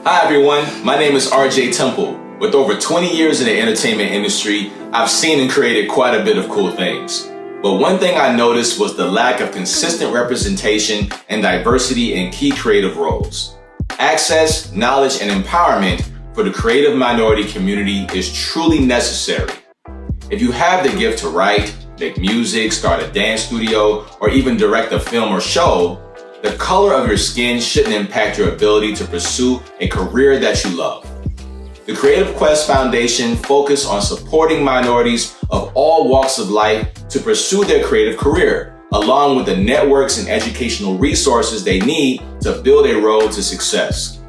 Hi everyone, my name is RJ Temple. With over 20 years in the entertainment industry, I've seen and created quite a bit of cool things. But one thing I noticed was the lack of consistent representation and diversity in key creative roles. Access, knowledge, and empowerment for the creative minority community is truly necessary. If you have the gift to write, make music, start a dance studio, or even direct a film or show, the color of your skin shouldn't impact your ability to pursue a career that you love. The Creative Quest Foundation focuses on supporting minorities of all walks of life to pursue their creative career, along with the networks and educational resources they need to build a road to success.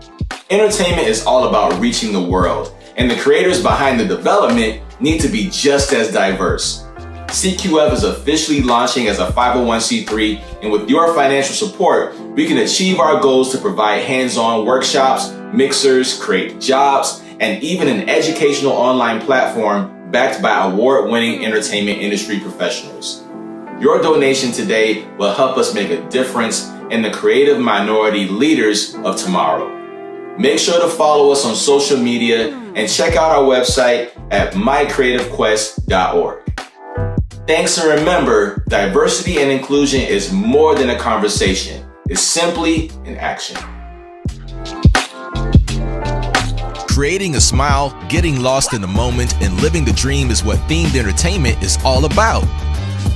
Entertainment is all about reaching the world, and the creators behind the development need to be just as diverse. CQF is officially launching as a 501c3, and with your financial support, we can achieve our goals to provide hands-on workshops, mixers, create jobs, and even an educational online platform backed by award-winning entertainment industry professionals. Your donation today will help us make a difference in the creative minority leaders of tomorrow. Make sure to follow us on social media and check out our website at mycreativequest.org. Thanks, and remember, diversity and inclusion is more than a conversation. It's simply an action. Creating a smile, getting lost in the moment, and living the dream is what themed entertainment is all about.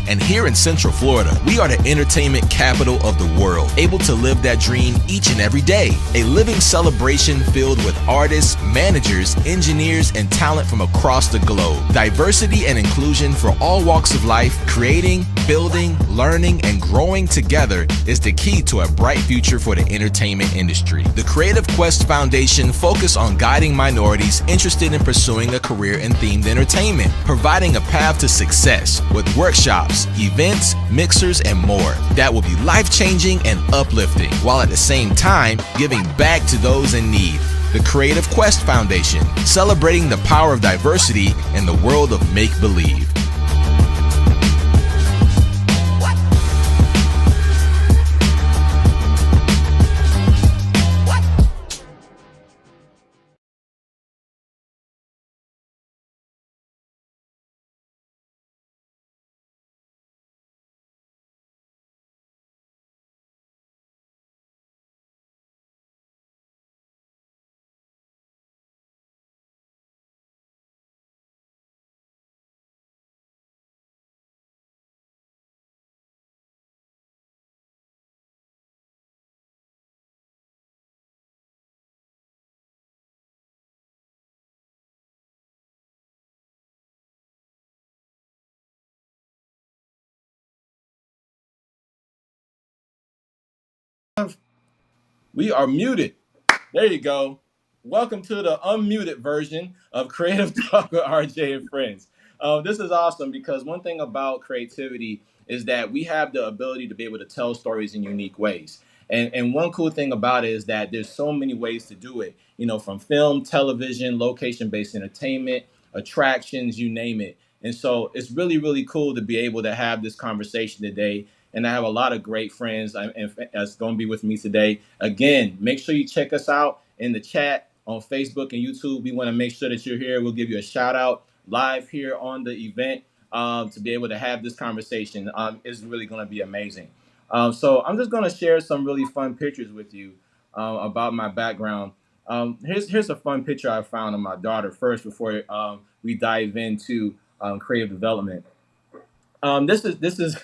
And here in Central Florida, we are the entertainment capital of the world, able to live that dream each and every day. A living celebration filled with artists, managers, engineers, and talent from across the globe. Diversity and inclusion for all walks of life, creating, building, learning, and growing together is the key to a bright future for the entertainment industry. The Creative Quest Foundation focuses on guiding minorities interested in pursuing a career in themed entertainment, providing a path to success with workshops, events, mixers, and more that will be life-changing and uplifting, while at the same time giving back to those in need. The Creative Quest Foundation, celebrating the power of diversity in the world of make-believe. We are muted. There you go. Welcome to the unmuted version of Creative Talk with RJ and Friends. This is awesome because one thing about creativity is that we have the ability to be able to tell stories in unique ways. And one cool thing about it is that there's so many ways to do it, from film, television, location-based entertainment, attractions, you name it. And so it's really, really cool to be able to have this conversation today. And I have a lot of great friends that's going to be with me today. Again, make sure you check us out in the chat on Facebook and YouTube. We want to make sure that you're here. We'll give you a shout out live here on the event to be able to have this conversation. It's really going to be amazing. So I'm just going to share some really fun pictures with you about my background. Here's a fun picture I found of my daughter first before we dive into creative development. This is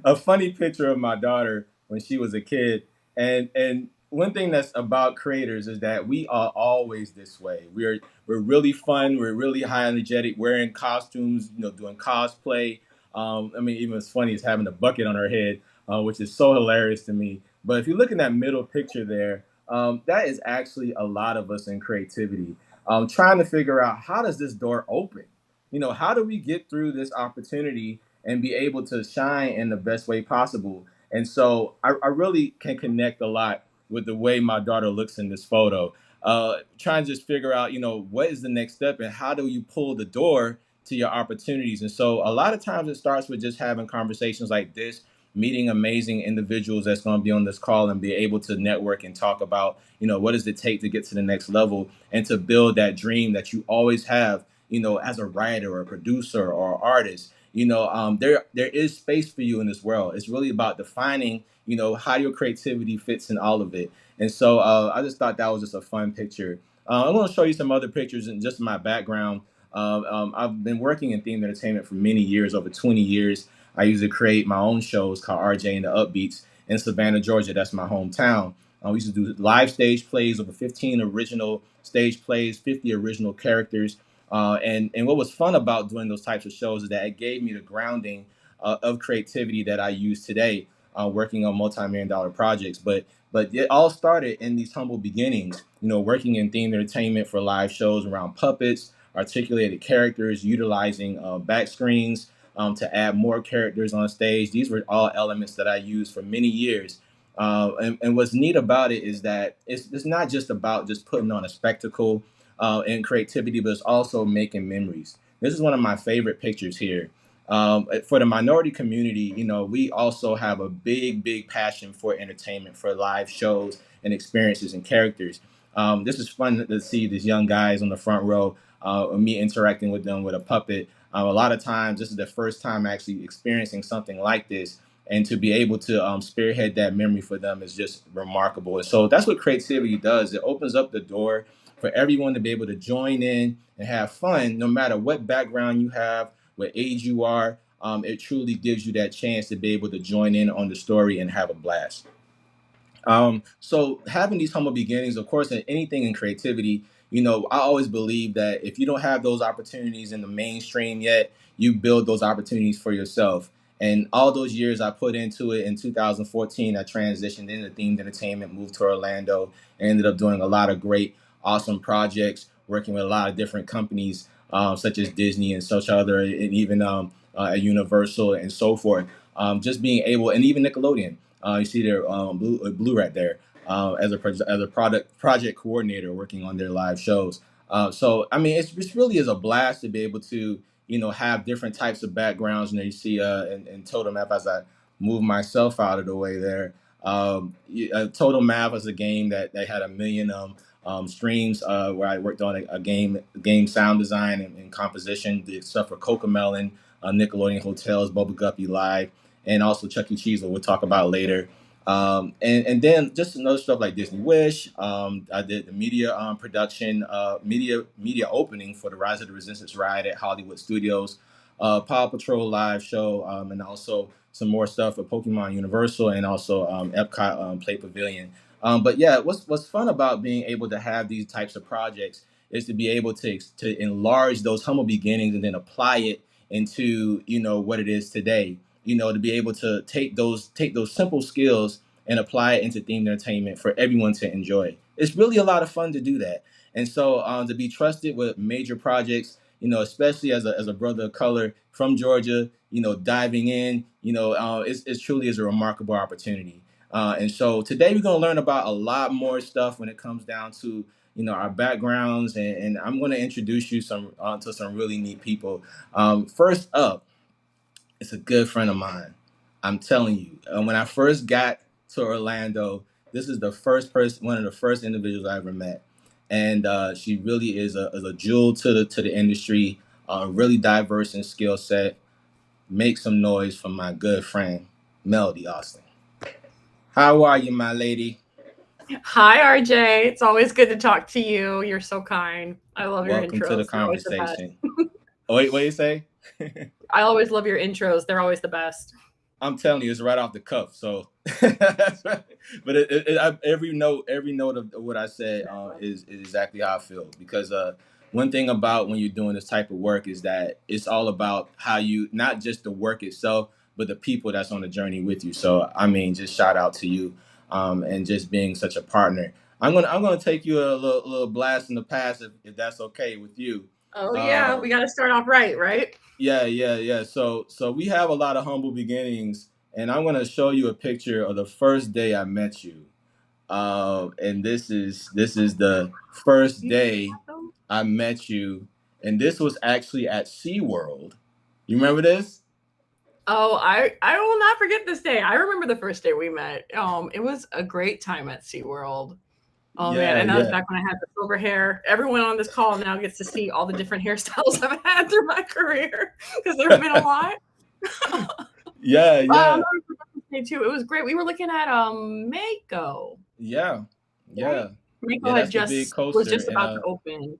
a funny picture of my daughter when she was a kid, and one thing that's about creators is that we are always this way. We're really fun. We're really high energetic, wearing costumes, doing cosplay. Even as funny as having a bucket on her head, which is so hilarious to me. But if you look in that middle picture there, that is actually a lot of us in creativity, trying to figure out, how does this door open? How do we get through this opportunity and be able to shine in the best way possible? And so I really can connect a lot with the way my daughter looks in this photo, trying to just figure out, what is the next step and how do you pull the door to your opportunities? And so a lot of times it starts with just having conversations like this meeting amazing individuals that's going to be on this call and be able to network and talk about, what does it take to get to the next level and to build that dream that you always have, as a writer or a producer or artist. There is space for you in this world. It's really about defining, how your creativity fits in all of it. And so I just thought that was just a fun picture. I'm going to show you some other pictures and just my background. I've been working in themed entertainment for many years, over 20 years. I used to create my own shows called RJ and the Upbeats in Savannah, Georgia. That's my hometown. We used to do live stage plays, over 15 original stage plays, 50 original characters. And what was fun about doing those types of shows is that it gave me the grounding of creativity that I use today, working on multi-million dollar projects. But it all started in these humble beginnings, working in themed entertainment for live shows around puppets, articulated characters, utilizing back screens to add more characters on stage. These were all elements that I used for many years. And what's neat about it is that it's not just about just putting on a spectacle and creativity, but it's also making memories. This is one of my favorite pictures here. For the minority community, we also have a big passion for entertainment, for live shows and experiences and characters. This is fun to see these young guys on the front row, me interacting with them with a puppet. A lot of times, this is the first time actually experiencing something like this. And to be able to spearhead that memory for them is just remarkable. And so that's what creativity does. It opens up the door for everyone to be able to join in and have fun, no matter what background you have, what age you are. It truly gives you that chance to be able to join in on the story and have a blast. So having these humble beginnings, of course, in anything in creativity, I always believe that if you don't have those opportunities in the mainstream yet, you build those opportunities for yourself. And all those years I put into it, in 2014, I transitioned into themed entertainment, moved to Orlando, and ended up doing a lot of great, awesome projects, working with a lot of different companies, such as Disney and such other, and even Universal and so forth. Just being able, and even Nickelodeon. You see their blue right there, as a project coordinator working on their live shows. So I mean, it's really is a blast to be able to have different types of backgrounds. You see in Total Map, as I move myself out of the way there. Total Map was a game that they had a million streams, where I worked on a game sound design and composition, did stuff for Cocomelon, Nickelodeon Hotels, Bubble Guppy Live, and also Chuck E. Cheese, that we'll talk about later. And then just another stuff like Disney Wish. I did the media production, media opening for the Rise of the Resistance ride at Hollywood Studios, Paw Patrol live show, and also some more stuff for Pokemon Universal and also Epcot Play Pavilion. But yeah, what's fun about being able to have these types of projects is to be able to enlarge those humble beginnings and then apply it into what it is today. To be able to take those simple skills and apply it into themed entertainment for everyone to enjoy. It's really a lot of fun to do that. And so to be trusted with major projects, especially as a brother of color from Georgia, diving in, it's truly is a remarkable opportunity. And so today we're going to learn about a lot more stuff when it comes down to our backgrounds, and I'm going to introduce you to some really neat people. First up, it's a good friend of mine. I'm telling you, when I first got to Orlando, this is the first person, one of the first individuals I ever met, and she really is a jewel to the industry. Really diverse in skill set. Make some noise for my good friend Melody Austin. How are you, my lady? Hi, RJ. It's always good to talk to you. You're so kind. I love your Welcome to the intros. They're always the best. conversation. Oh, wait, what do you say? I always love your intros. They're always the best. I'm telling you, it's right off the cuff. So, but every note of what I said is exactly how I feel. Because one thing about when you're doing this type of work is that it's all about how you, not just the work itself, but the people that's on the journey with you. So, I mean, just shout out to you, and just being such a partner. I'm gonna take you a little blast in the past, if that's okay with you. Oh, yeah. Um, We got to start off right? yeah. So we have a lot of humble beginnings, and I'm gonna show you a picture of the first day I met you. And this is the first day I met you, and this was actually at SeaWorld. You remember this? Oh, I will not forget this day. I remember the first day we met. It was a great time at SeaWorld. Oh man, Yeah, and that was yeah, back when I had the silver hair. Everyone on this call now gets to see all the different hairstyles I've had through my career because there's been a lot. yeah, yeah, Too. It was great. We were looking at Mako. yeah, Right? yeah, yeah. Mako had That's the big just was coaster, just and about to open.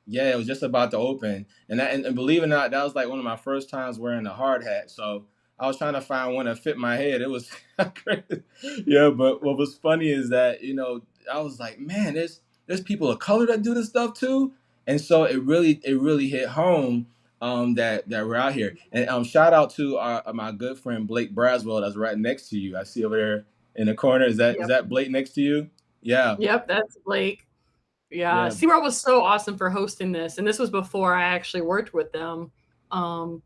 yeah, it was just about to open, and believe it or not, that was like one of my first times wearing a hard hat. So I was trying to find one that fit my head. It was crazy. Yeah, but what was funny is that I was like, man, there's people of color that do this stuff too, and so it really hit home that we're out here. And shout out to my good friend Blake Braswell that's right next to you. I see over there in the corner. Is Yep. that Blake next to you? Yeah, Yep, that's Blake. Yeah, yeah. SeaWorld was so awesome for hosting this, and this was before I actually worked with them. Um,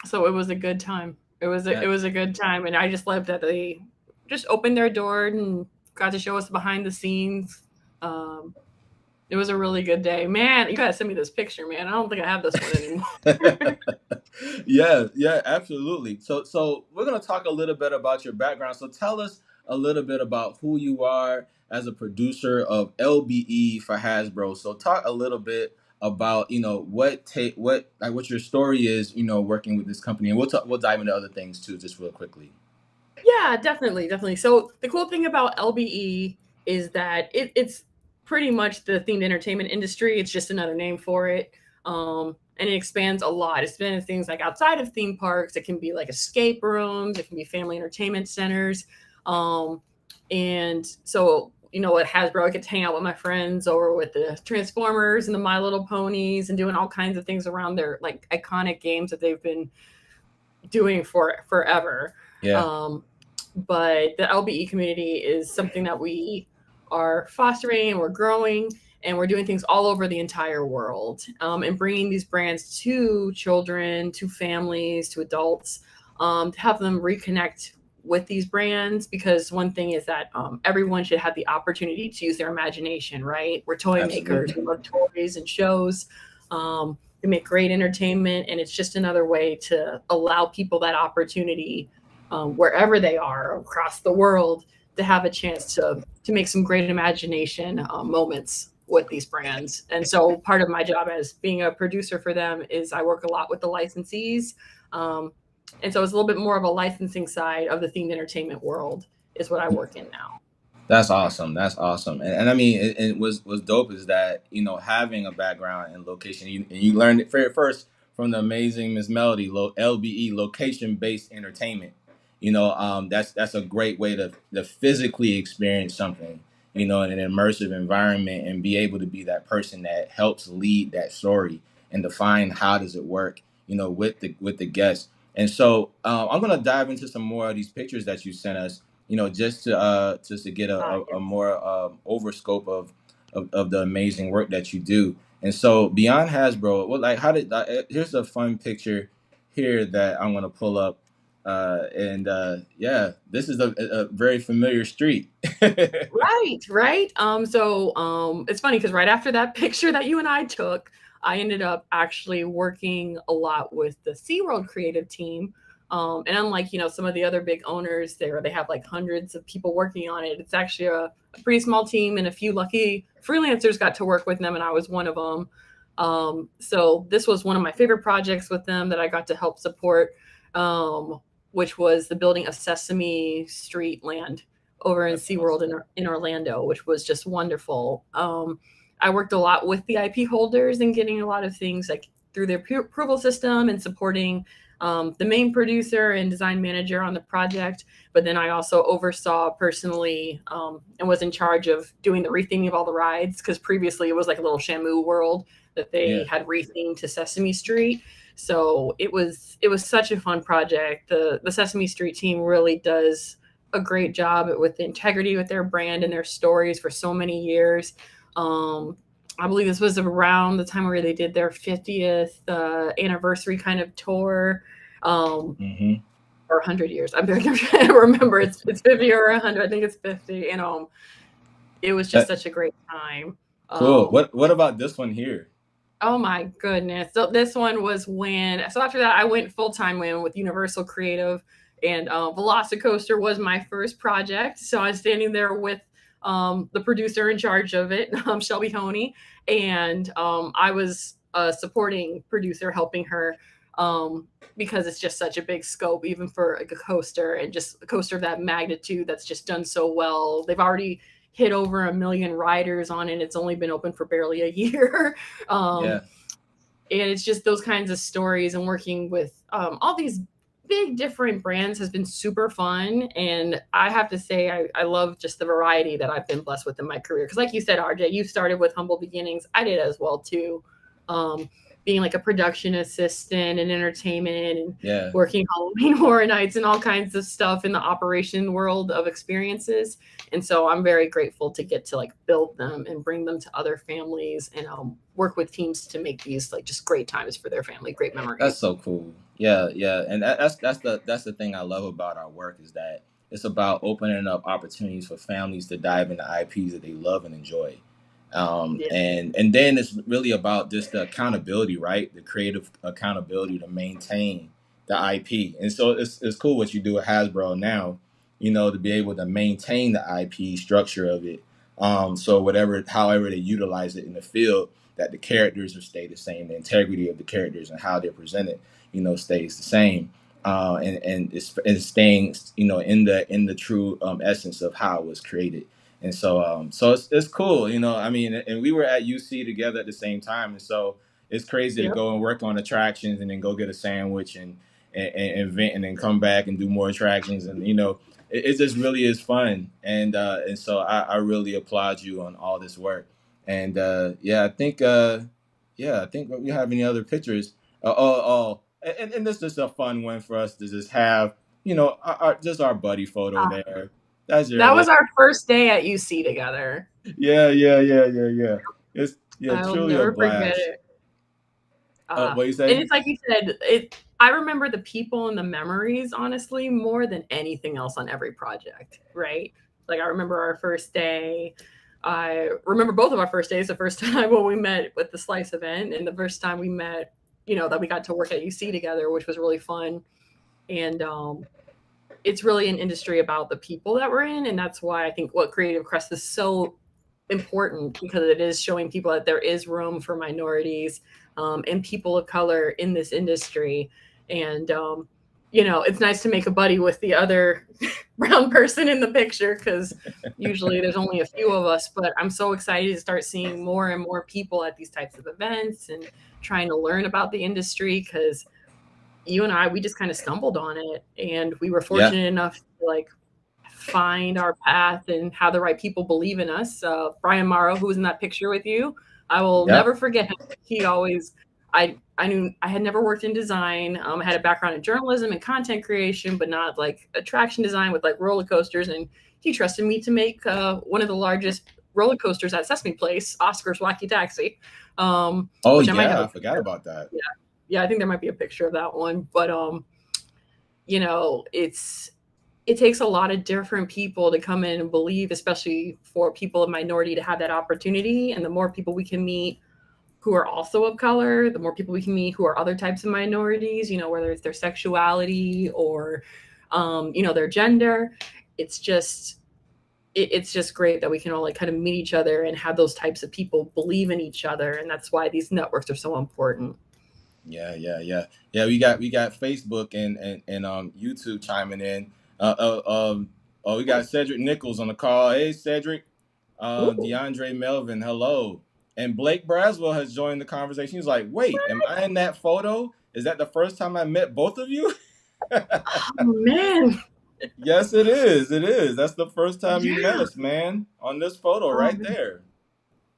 so it was a good time. It That was a good time, and I just loved that they just opened their door and got to show us behind the scenes. Um, it was a really good day, man. You gotta send me this picture, man. I don't think I have this one anymore. Yeah, yeah, absolutely. So we're gonna talk a little bit about your background. So tell us a little bit about who you are as a producer of L.B.E. for Hasbro. So talk a little bit about what your story is, working with this company, and we'll dive into other things too, just real quickly. Yeah, definitely, definitely. So the cool thing about LBE is that it's pretty much the themed entertainment industry. It's just another name for it. And it expands a lot. It's been things like outside of theme parks. It can be like escape rooms. It can be family entertainment centers. Um, and so, at Hasbro, I get to hang out with my friends over with the Transformers and the My Little Ponies and doing all kinds of things around their like iconic games that they've been doing for forever. Yeah, Um, but the LBE community is something that we are fostering and we're growing and we're doing things all over the entire world and bringing these brands to children, to families, to adults to have them reconnect with these brands because one thing is that everyone should have the opportunity to use their imagination, right? We're toy makers, absolutely. we love toys and shows. We make great entertainment, and it's just another way to allow people that opportunity wherever they are across the world to have a chance to make some great imagination moments with these brands. And so part of my job as being a producer for them is I work a lot with the licensees. Um, and so it's a little bit more of a licensing side of the themed entertainment world is what I work in now. That's awesome. That's awesome. And I mean, it was dope is that having a background in location, and you learned it first from the amazing Miss Melody, LBE, location based entertainment. That's a great way to physically experience something, in an immersive environment and be able to be that person that helps lead that story and define how does it work, with the guests. And so I'm gonna dive into some more of these pictures that you sent us, just to get a Yes. more overscope of the amazing work that you do. And so beyond Hasbro, what like how did here's a fun picture here that I'm gonna pull up. And yeah, this is a very familiar street. Right, right. It's funny because right after that picture that you and I took, I ended up actually working a lot with the SeaWorld creative team. And unlike, some of the other big owners there, they have like hundreds of people working on it. It's actually a pretty small team, and a few lucky freelancers got to work with them, and I was one of them. So this was one of my favorite projects with them that I got to help support, which was the building of Sesame Street Land over in That's SeaWorld awesome. in Orlando, which was just wonderful. I worked a lot with the IP holders and getting a lot of things like through their approval system and supporting the main producer and design manager on the project. But then I also oversaw personally and was in charge of doing the retheming of all the rides because previously it was like a little Shamu world that they Yeah. had rethemed to Sesame Street. So it was such a fun project. The Sesame Street team really does a great job with integrity with their brand and their stories for so many years. I believe this was around the time where they did their 50th anniversary kind of tour, Hmm. or 100 years. I'm trying to remember it's 50 or 100. I think it's 50. And it was just such a great time. Cool. Um, What about this one here? Oh my goodness. So this one was so after that I went full-time with Universal Creative, and Velocicoaster was my first project. So I was standing there with the producer in charge of it, Shelby Honey, and I was a supporting producer helping her, because it's just such a big scope, even for like a coaster, and just a coaster of that magnitude that's just done so well. They've already hit over 1 million riders on it. It's only been open for barely a year. Yeah. And it's just those kinds of stories, and working with all these big different brands has been super fun. And I have to say, I love just the variety that I've been blessed with in my career. Because like you said, RJ, you started with humble beginnings. I did as well too. Being like a production assistant and entertainment, and Yeah. working Halloween Horror Nights and all kinds of stuff in the operation world of experiences. And so I'm very grateful to get to like build them and bring them to other families, and work with teams to make these like just great times for their family, great That's memories. so cool. Yeah, yeah, and that's the thing I love about our work is that it's about opening up opportunities for families to dive into IPs that they love and enjoy. Yeah. And then it's really about just the accountability, right? The creative accountability to maintain the IP. And so it's cool what you do at Hasbro now, to be able to maintain the IP structure of it. So however they utilize it in the field, that the characters will stay the same, the integrity of the characters and how they're presented, stays the same. And staying, in the true essence of how it was created. And so it's cool, I mean, and we were at UC together at the same time. And so it's crazy to Yep. go and work on attractions and then go get a sandwich and vent and then come back and do more attractions. And, it just really is fun. And so I really applaud you on all this work. And I think we have any other pictures. And this is just a fun one for us to just have, just our buddy photo Ah, there. That's that your was our first day at UC together. yeah. It's I'll truly a never forget blast. it. Uh, What you and say? it's like you said, I remember the people and the memories, honestly, more than anything else on every project, right? Like I remember our first day. I remember both of our first days. The first time when we met with the Slice event, and the first time we met, that we got to work at UC together, which was really fun. And it's really an industry about the people that we're in, and that's why I think what Creative Crest is so important, because it is showing people that there is room for minorities, and people of color in this industry. And it's nice to make a buddy with the other brown person in the picture, because usually there's only a few of us. But I'm so excited to start seeing more and more people at these types of events and trying to learn about the industry, because you and I, we just kind of stumbled on it, and we were Yeah, fortunate enough to like find our path and have the right people believe in us. Brian Morrow, who was in that picture with you, I will yeah, never forget him. He always, I knew I had never worked in design. I had a background in journalism and content creation, but not like attraction design with like roller coasters. And he trusted me to make one of the largest roller coasters at Sesame Place, Oscar's Wacky Taxi, oh which I might have yeah, a I forgot picture. about that. Yeah, yeah, I think there might be a picture of that one. But it takes a lot of different people to come in and believe, especially for people of minority, to have that opportunity. And the more people we can meet who are also of color, the more people we can meet who are other types of minorities, whether it's their sexuality or, their gender. It's just, it's just great that we can all like kind of meet each other and have those types of people believe in each other. And that's why these networks are so important. Yeah. We got Facebook and YouTube chiming in. We got Cedric Nichols on the call. Hey Cedric, Ooh. DeAndre Melvin, hello. And Blake Braswell has joined the conversation. He's like, wait, am I in that photo? Is that the first time I met both of you? Oh, man. Yes, it is. It is. That's the first time you met Yeah. us, man. On this photo right Um, there.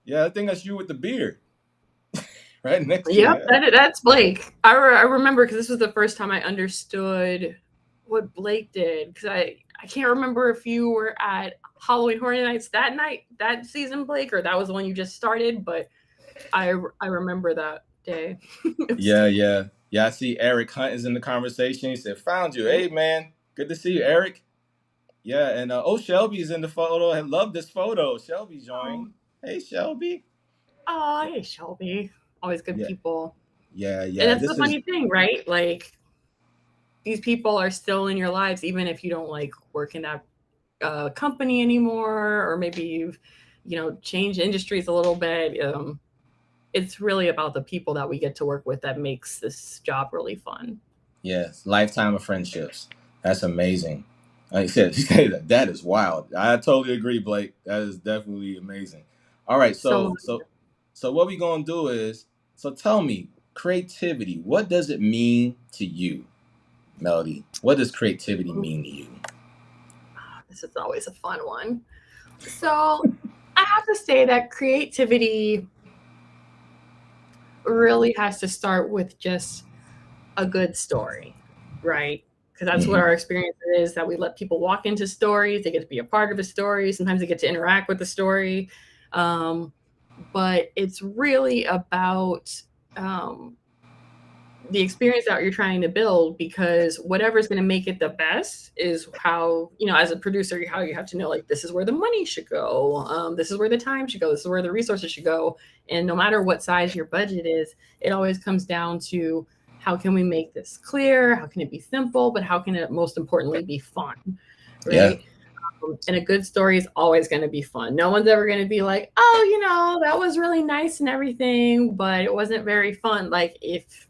Yeah, I think that's you with the beard right next to Yep, you. that's Blake. I remember, because this was the first time I understood what Blake did, because I can't remember if you were at Halloween Horror Nights that night, that season, Blake, or that was the one you just started, but I remember that day. It was Yeah, yeah. Yeah, I see Eric Hunt is in the conversation. He said, found you. cool. Hey, man. Good to see you, Eric. Yeah, and Shelby's in the photo. I love this photo. Shelby Oh, joined. Hey, Shelby. oh, hey, Shelby. always good Yeah, people. yeah, And yeah. that's the This is funny thing, right? Like these people are still in your lives, even if you don't like work in that company anymore, or maybe you've, changed industries a little bit. It's really about the people that we get to work with that makes this job really fun. yes, lifetime of friendships. That's amazing. Like I said, that is wild. I totally agree, Blake. That is definitely amazing. All right, So so what we gonna do is, so tell me, creativity. What does it mean to you, Melody? What does creativity mean to you? this is always a fun one. So I have to say that creativity really has to start with just a good story, right? Because that's what Hmm. our experience is, that we let people walk into stories. They get to be a part of a story. Sometimes they get to interact with the story. Um, but it's really about um, the experience that you're trying to build, because whatever's going to make it the best is how, as a producer, how you have to know, like, this is where the money should go. This is where the time should go. This is where the resources should go. And no matter what size your budget is, it always comes down to how can we make this clear? How can it be simple? But how can it most importantly be fun? Yeah, Right. And a good story is always going to be fun. No one's ever going to be like, oh, that was really nice and everything, but it wasn't very fun. Like, if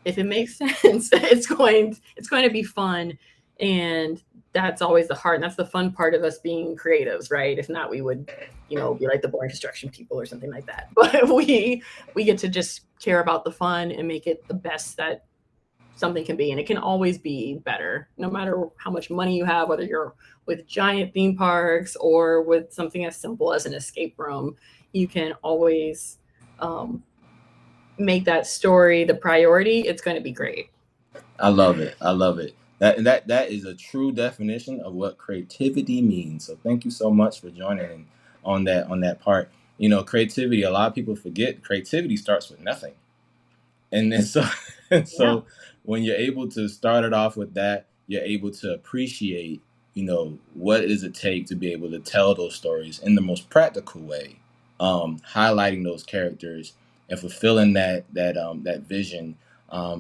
it makes sense, it's going to be fun. And that's always the heart, and that's the fun part of us being creatives, right? If not, we would, be like the boring construction people or something like that. But we get to just care about the fun and make it the best that something can be. And it can always be better, no matter how much money you have, whether you're with giant theme parks or with something as simple as an escape room. You can always um, make that story the priority. It's going to be great. I love it. I love it. That is a true definition of what creativity means. So thank you so much for joining on that part. Creativity. A lot of people forget creativity starts with nothing. And then so and Yeah. so when you're able to start it off with that, you're able to appreciate, what does it take to be able to tell those stories in the most practical way, highlighting those characters and fulfilling that vision,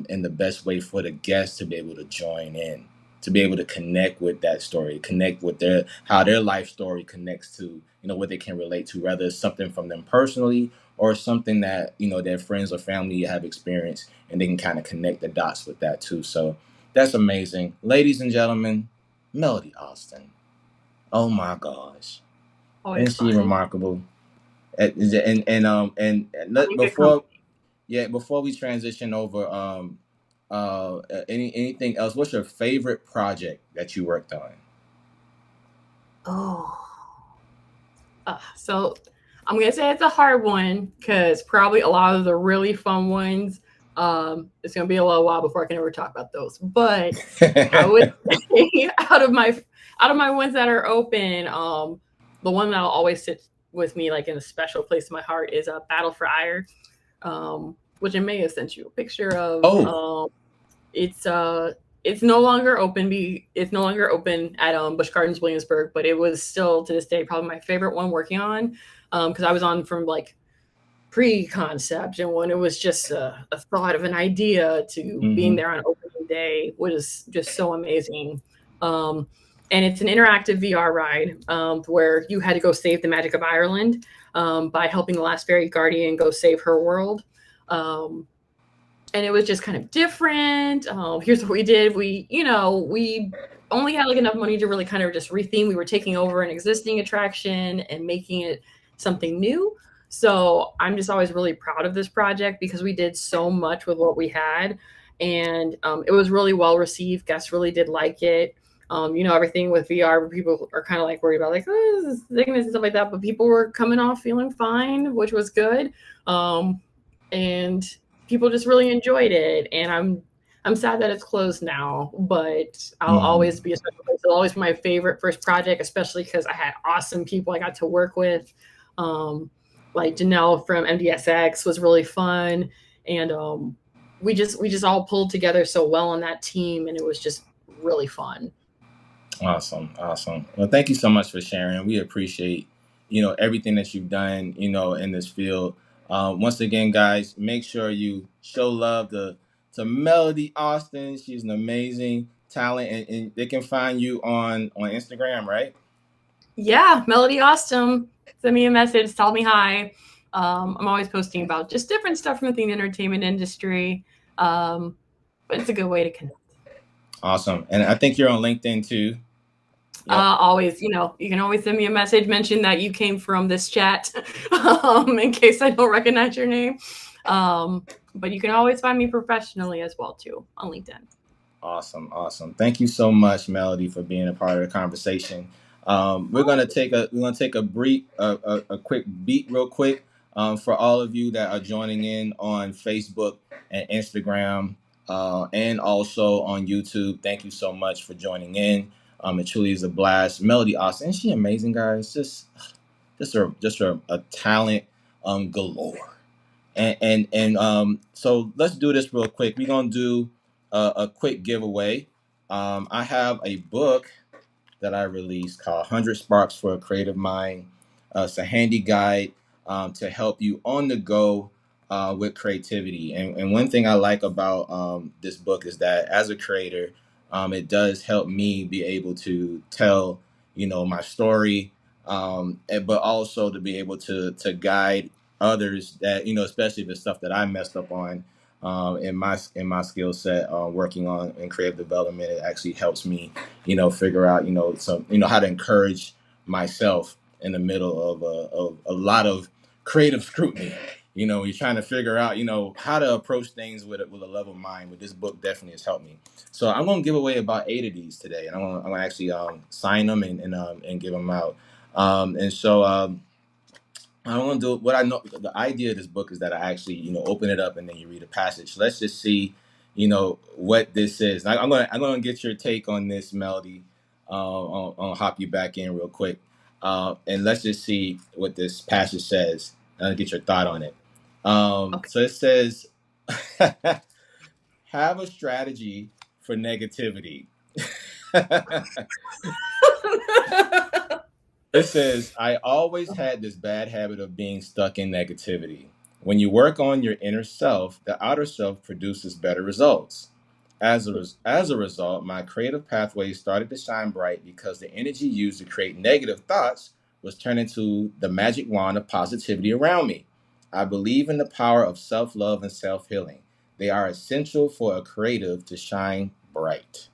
in the best way for the guests to be able to join in, to be able to connect with that story, connect with their how their life story connects to, what they can relate to, whether it's something from them personally or something that their friends or family have experienced, and they can kind of connect the dots with that too. So that's amazing, ladies and gentlemen. Melody Austin, oh my gosh, Always isn't she fun. remarkable? And Fun let and good before, company. yeah, before we transition over, anything else, what's your favorite project that you worked on? Oh, so I'm gonna say it's a hard one, because probably a lot of the really fun ones, it's gonna be a little while before I can ever talk about those. But I would say out of my ones that are open, the one that'll always sit with me like in a special place in my heart is a Battle for Ire, which I may have sent you a picture of. Oh, It's it's no longer open. It's no longer open at Busch Gardens, Williamsburg, but it was still to this day probably my favorite one working on, because I was on from like pre-concept, and when it was just a thought of an idea to being mm-hmm. there on opening day was just so amazing. Um, and it's an interactive VR ride, where you had to go save the magic of Ireland, by helping the last fairy guardian go save her world. Um, and it was just kind of different. Here's what we did. We only had like enough money to really kind of just retheme. We were taking over an existing attraction and making it something new. So I'm just always really proud of this project, because we did so much with what we had, and it was really well received. Guests really did like it. Everything with VR, people are kind of like worried about like, oh, this is sickness and stuff like that, but people were coming off feeling fine, which was good. And people just really enjoyed it. And I'm sad that it's closed now, but I'll Mm-hmm. always be a special place. It'll always be my favorite first project, especially because I had awesome people I got to work with. Um, like Janelle from MDSX was really fun, and we just all pulled together so well on that team, and it was just really fun. Awesome, awesome. Well, thank you so much for sharing. We appreciate, everything that you've done, in this field. Once again, guys, make sure you show love to Melody Austin. She's an amazing talent, and they can find you on Instagram, right? Yeah, Melody Austin. Send me a message. Tell me hi. I'm always posting about just different stuff from the entertainment industry. But it's a good way to connect. Awesome. And I think you're on LinkedIn too. Yep. Always, you can always send me a message, mention that you came from this chat, in case I don't recognize your name. But you can always find me professionally as well too on LinkedIn. Awesome. Thank you so much, Melody, for being a part of the conversation. We're gonna take a brief, a quick beat, real quick, for all of you that are joining in on Facebook and Instagram, and also on YouTube. Thank you so much for joining in. It truly is a blast. Melody Austin, isn't she amazing, guys? Just a talent galore. So let's do this real quick. We're gonna do a quick giveaway. I have a book that I released called 100 Sparks for a Creative Mind. It's a handy guide to help you on the go with creativity. And one thing I like about this book is that as a creator, it does help me be able to tell, my story, but also to be able to guide others that, especially the stuff that I messed up on in my skill set, working on in creative development. It actually helps me, figure out, how to encourage myself in the middle of a lot of creative scrutiny. You're trying to figure out, how to approach things with a level mind. But this book definitely has helped me. So I'm going to give away about 8 of these today, and I'm going to actually sign them and give them out. I want to do what I know. The idea of this book is that I actually, open it up and then you read a passage. Let's just see, what this is. I'm gonna get your take on this, Melody. I'll hop you back in real quick, and let's just see what this passage says. And get your thought on it. Okay. So it says, have a strategy for negativity. It says, I always had this bad habit of being stuck in negativity. When you work on your inner self, the outer self produces better results. As a result, my creative pathways started to shine bright because the energy used to create negative thoughts was turned into the magic wand of positivity around me. I believe in the power of self love and self healing. They are essential for a creative to shine bright.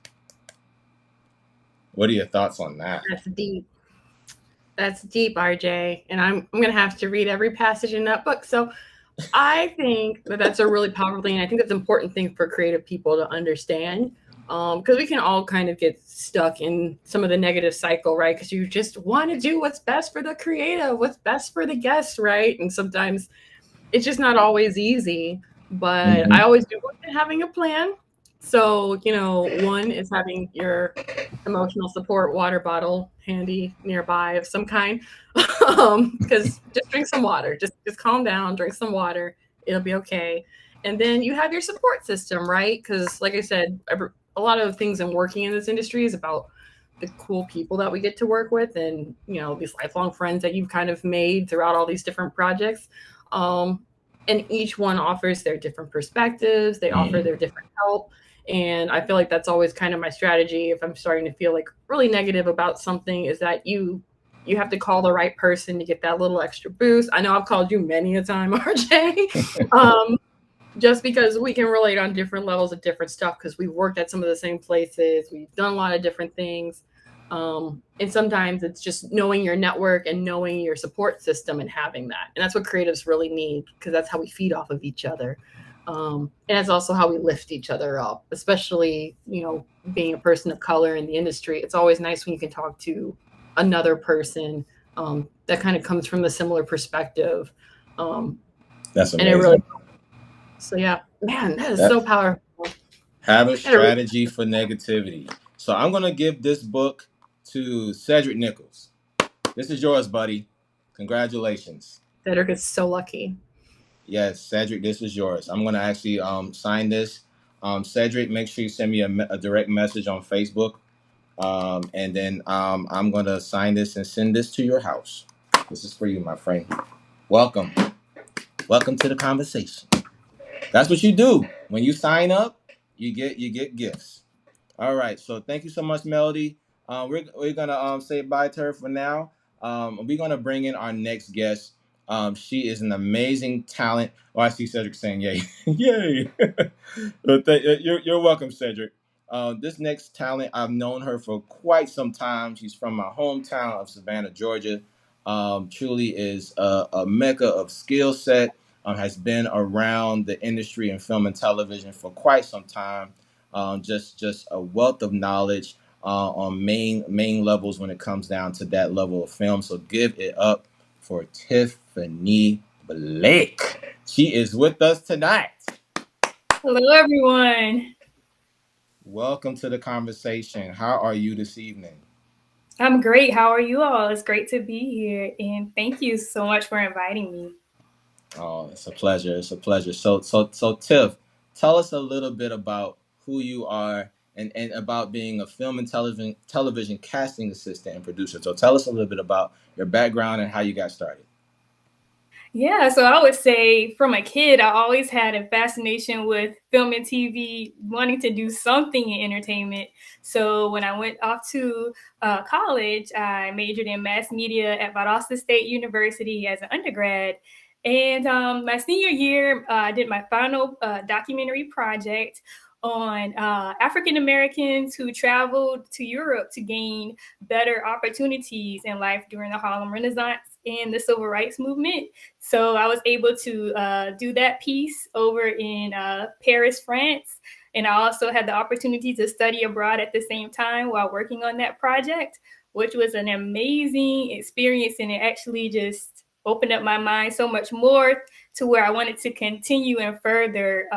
What are your thoughts on that? That's deep. That's deep, RJ. And I'm gonna have to read every passage in that book. So I think that that's a really powerful thing. And I think that's an important thing for creative people to understand. Because we can all kind of get stuck in some of the negative cycle, right? Because you just want to do what's best for the creative, what's best for the guests, right? And sometimes it's just not always easy. But I always do look at having a plan. So, one is having your emotional support water bottle handy nearby of some kind. Because just drink some water. Just calm down, drink some water. It'll be okay. And then you have your support system, right? Because, like I said, a lot of things in working in this industry is about the cool people that we get to work with, and these lifelong friends that you've kind of made throughout all these different projects. And each one offers their different perspectives. They offer their different help. And I feel like that's always kind of my strategy if I'm starting to feel like really negative about something, is that you have to call the right person to get that little extra boost. I know I've called you many a time, RJ, just because we can relate on different levels of different stuff, because we've worked at some of the same places. We've done a lot of different things. And sometimes it's just knowing your network and knowing your support system and having that. And that's what creatives really need, because that's how we feed off of each other. And it's also how we lift each other up, especially, being a person of color in the industry. It's always nice when you can talk to another person that kind of comes from a similar perspective. That's amazing. And it really, so yeah, man, that is so powerful. Have a strategy for negativity. So I'm going to give this book to Cedric Nichols. This is yours, buddy. Congratulations. Cedric is so lucky. Yes, Cedric, this is yours. I'm going to actually sign this. Cedric, make sure you send me a direct message on Facebook. And then I'm going to sign this and send this to your house. This is for you, my friend. Welcome Welcome to the conversation. That's what you do when you sign up. You get gifts. All right. So thank you so much, Melody. We're gonna say bye to her for now. We're gonna bring in our next guest. She is an amazing talent. Oh, I see Cedric saying yay, yay. You're welcome, Cedric. This next talent, I've known her for quite some time. She's from my hometown of Savannah, Georgia. Truly is a mecca of skill set. Has been around the industry in film and television for quite some time. Just a wealth of knowledge on main levels when it comes down to that level of film. So give it up for Tiffany Blake. She is with us tonight. Hello, everyone. Welcome to the conversation. How are you this evening? I'm great. How are you all? It's great to be here, and thank you so much for inviting me. Oh, it's a pleasure. It's a pleasure. So Tiff, tell us a little bit about who you are and about being a film and television casting assistant and producer. So tell us a little bit about your background and how you got started. Yeah, so I would say from a kid, I always had a fascination with film and TV, wanting to do something in entertainment. So when I went off to college, I majored in mass media at Valdosta State University as an undergrad. And my senior year, I did my final documentary project on African Americans who traveled to Europe to gain better opportunities in life during the Harlem Renaissance and the Civil Rights Movement. So I was able to do that piece over in Paris, France. And I also had the opportunity to study abroad at the same time while working on that project, which was an amazing experience. And it actually just opened up my mind so much more to where I wanted to continue and further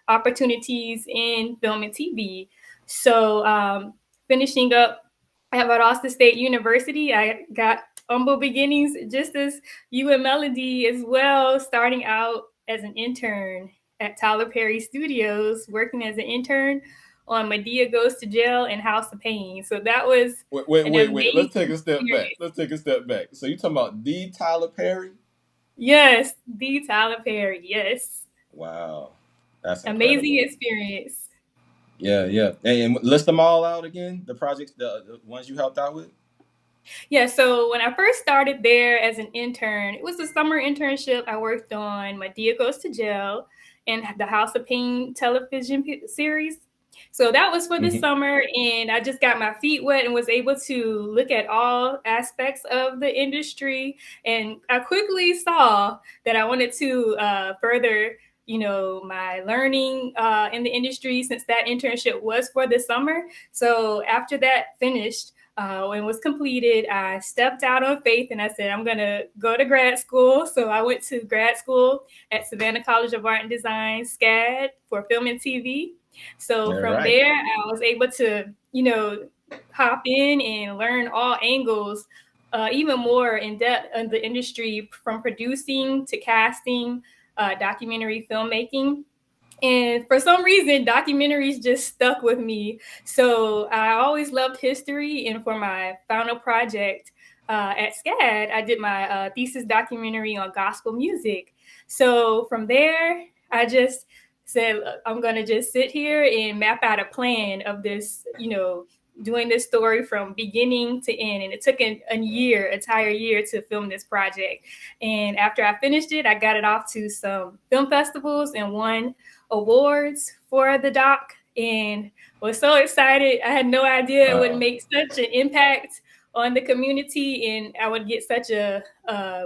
opportunities in film and TV. So finishing up at Valdosta State University, I got humble beginnings, just as you and Melody as well, starting out as an intern at Tyler Perry Studios, working as an intern on Medea Goes to Jail and House of Pain. So that was an Wait. Let's amazing take a step back. experience. Let's take a step back. So you talking about the Tyler Perry? Yes, the Tyler Perry. Yes, Wow, that's amazing incredible. experience. Yeah. And list them all out again. The projects, the ones you helped out with. Yeah, so when I first started there as an intern, it was a summer internship. I worked on Medea Goes to Jail and the House of Pain television series. So that was for the Hmm. summer, and I just got my feet wet and was able to look at all aspects of the industry. And I quickly saw that I wanted to further, my learning in the industry since that internship was for the summer. So after that finished, when it was completed, I stepped out on faith and I said, I'm going to go to grad school. So I went to grad school at Savannah College of Art and Design, SCAD, for film and TV. So All from right. there, I was able to, hop in and learn all angles, even more in depth of the industry, from producing to casting, documentary filmmaking. And for some reason, documentaries just stuck with me. So I always loved history. And for my final project at SCAD, I did my thesis documentary on gospel music. So from there, I just said, I'm going to just sit here and map out a plan of this, doing this story from beginning to end. And it took entire year to film this project. And after I finished it, I got it off to some film festivals and won awards for the doc, and was so excited. I had no idea it would Wow. make such an impact on the community and I would get such a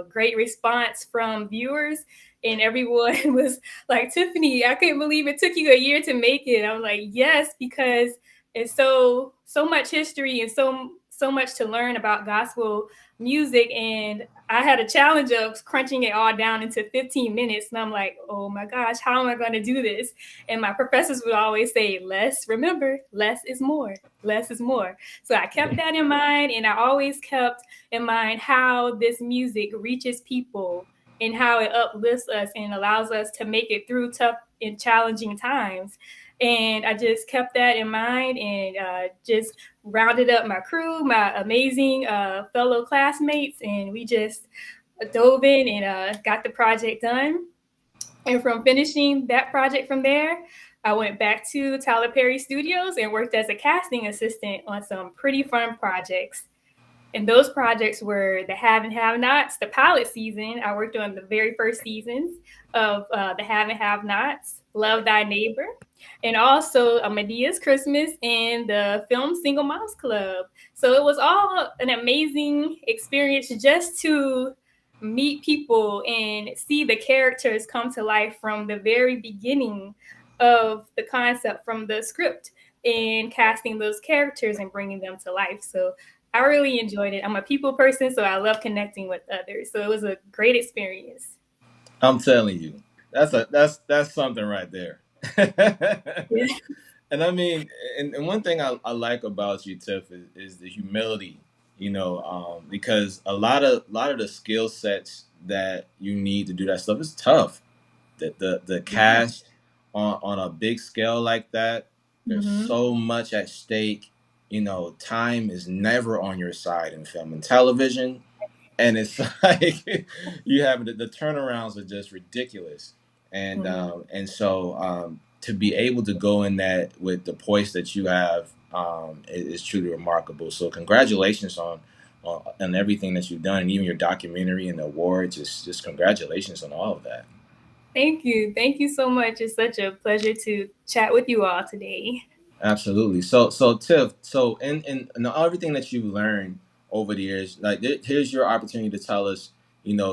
great response from viewers. And everyone was like, Tiffany, I couldn't believe it took you a year to make it. I'm like, yes, because it's so much history and so much to learn about gospel music. And I had a challenge of crunching it all down into 15 minutes. And I'm like, oh my gosh, how am I going to do this? And my professors would always say, remember, less is more. Less is more. So I kept that in mind. And I always kept in mind how this music reaches people and how it uplifts us and allows us to make it through tough and challenging times. And I just kept that in mind and just rounded up my crew, my amazing fellow classmates, and we just dove in and got the project done. And from finishing that project from there, I went back to Tyler Perry Studios and worked as a casting assistant on some pretty fun projects. And those projects were the Have and Have Nots, the pilot season. I worked on the very first seasons of the Have and Have Nots, Love Thy Neighbor, and also a Medea's Christmas and the film Single Moms Club. So it was all an amazing experience just to meet people and see the characters come to life from the very beginning of the concept, from the script, and casting those characters and bringing them to life. So I really enjoyed it. I'm a people person, so I love connecting with others. So it was a great experience. I'm telling you, that's something right there. Yeah. And I mean, and one thing I like about you, Tiff, is the humility. Because a lot of the skill sets that you need to do that stuff is tough. The cash on a big scale like that, there's Mm-hmm. so much at stake. Time is never on your side in film and television, and it's like you have the turnarounds are just ridiculous, Mm-hmm. and so to be able to go in that with the poise that you have is truly remarkable. So congratulations on everything that you've done, and even your documentary and the awards. Just congratulations on all of that. Thank you. Thank you so much. It's such a pleasure to chat with you all today. Absolutely. So Tiff, so in everything that you've learned over the years, like here's your opportunity to tell us,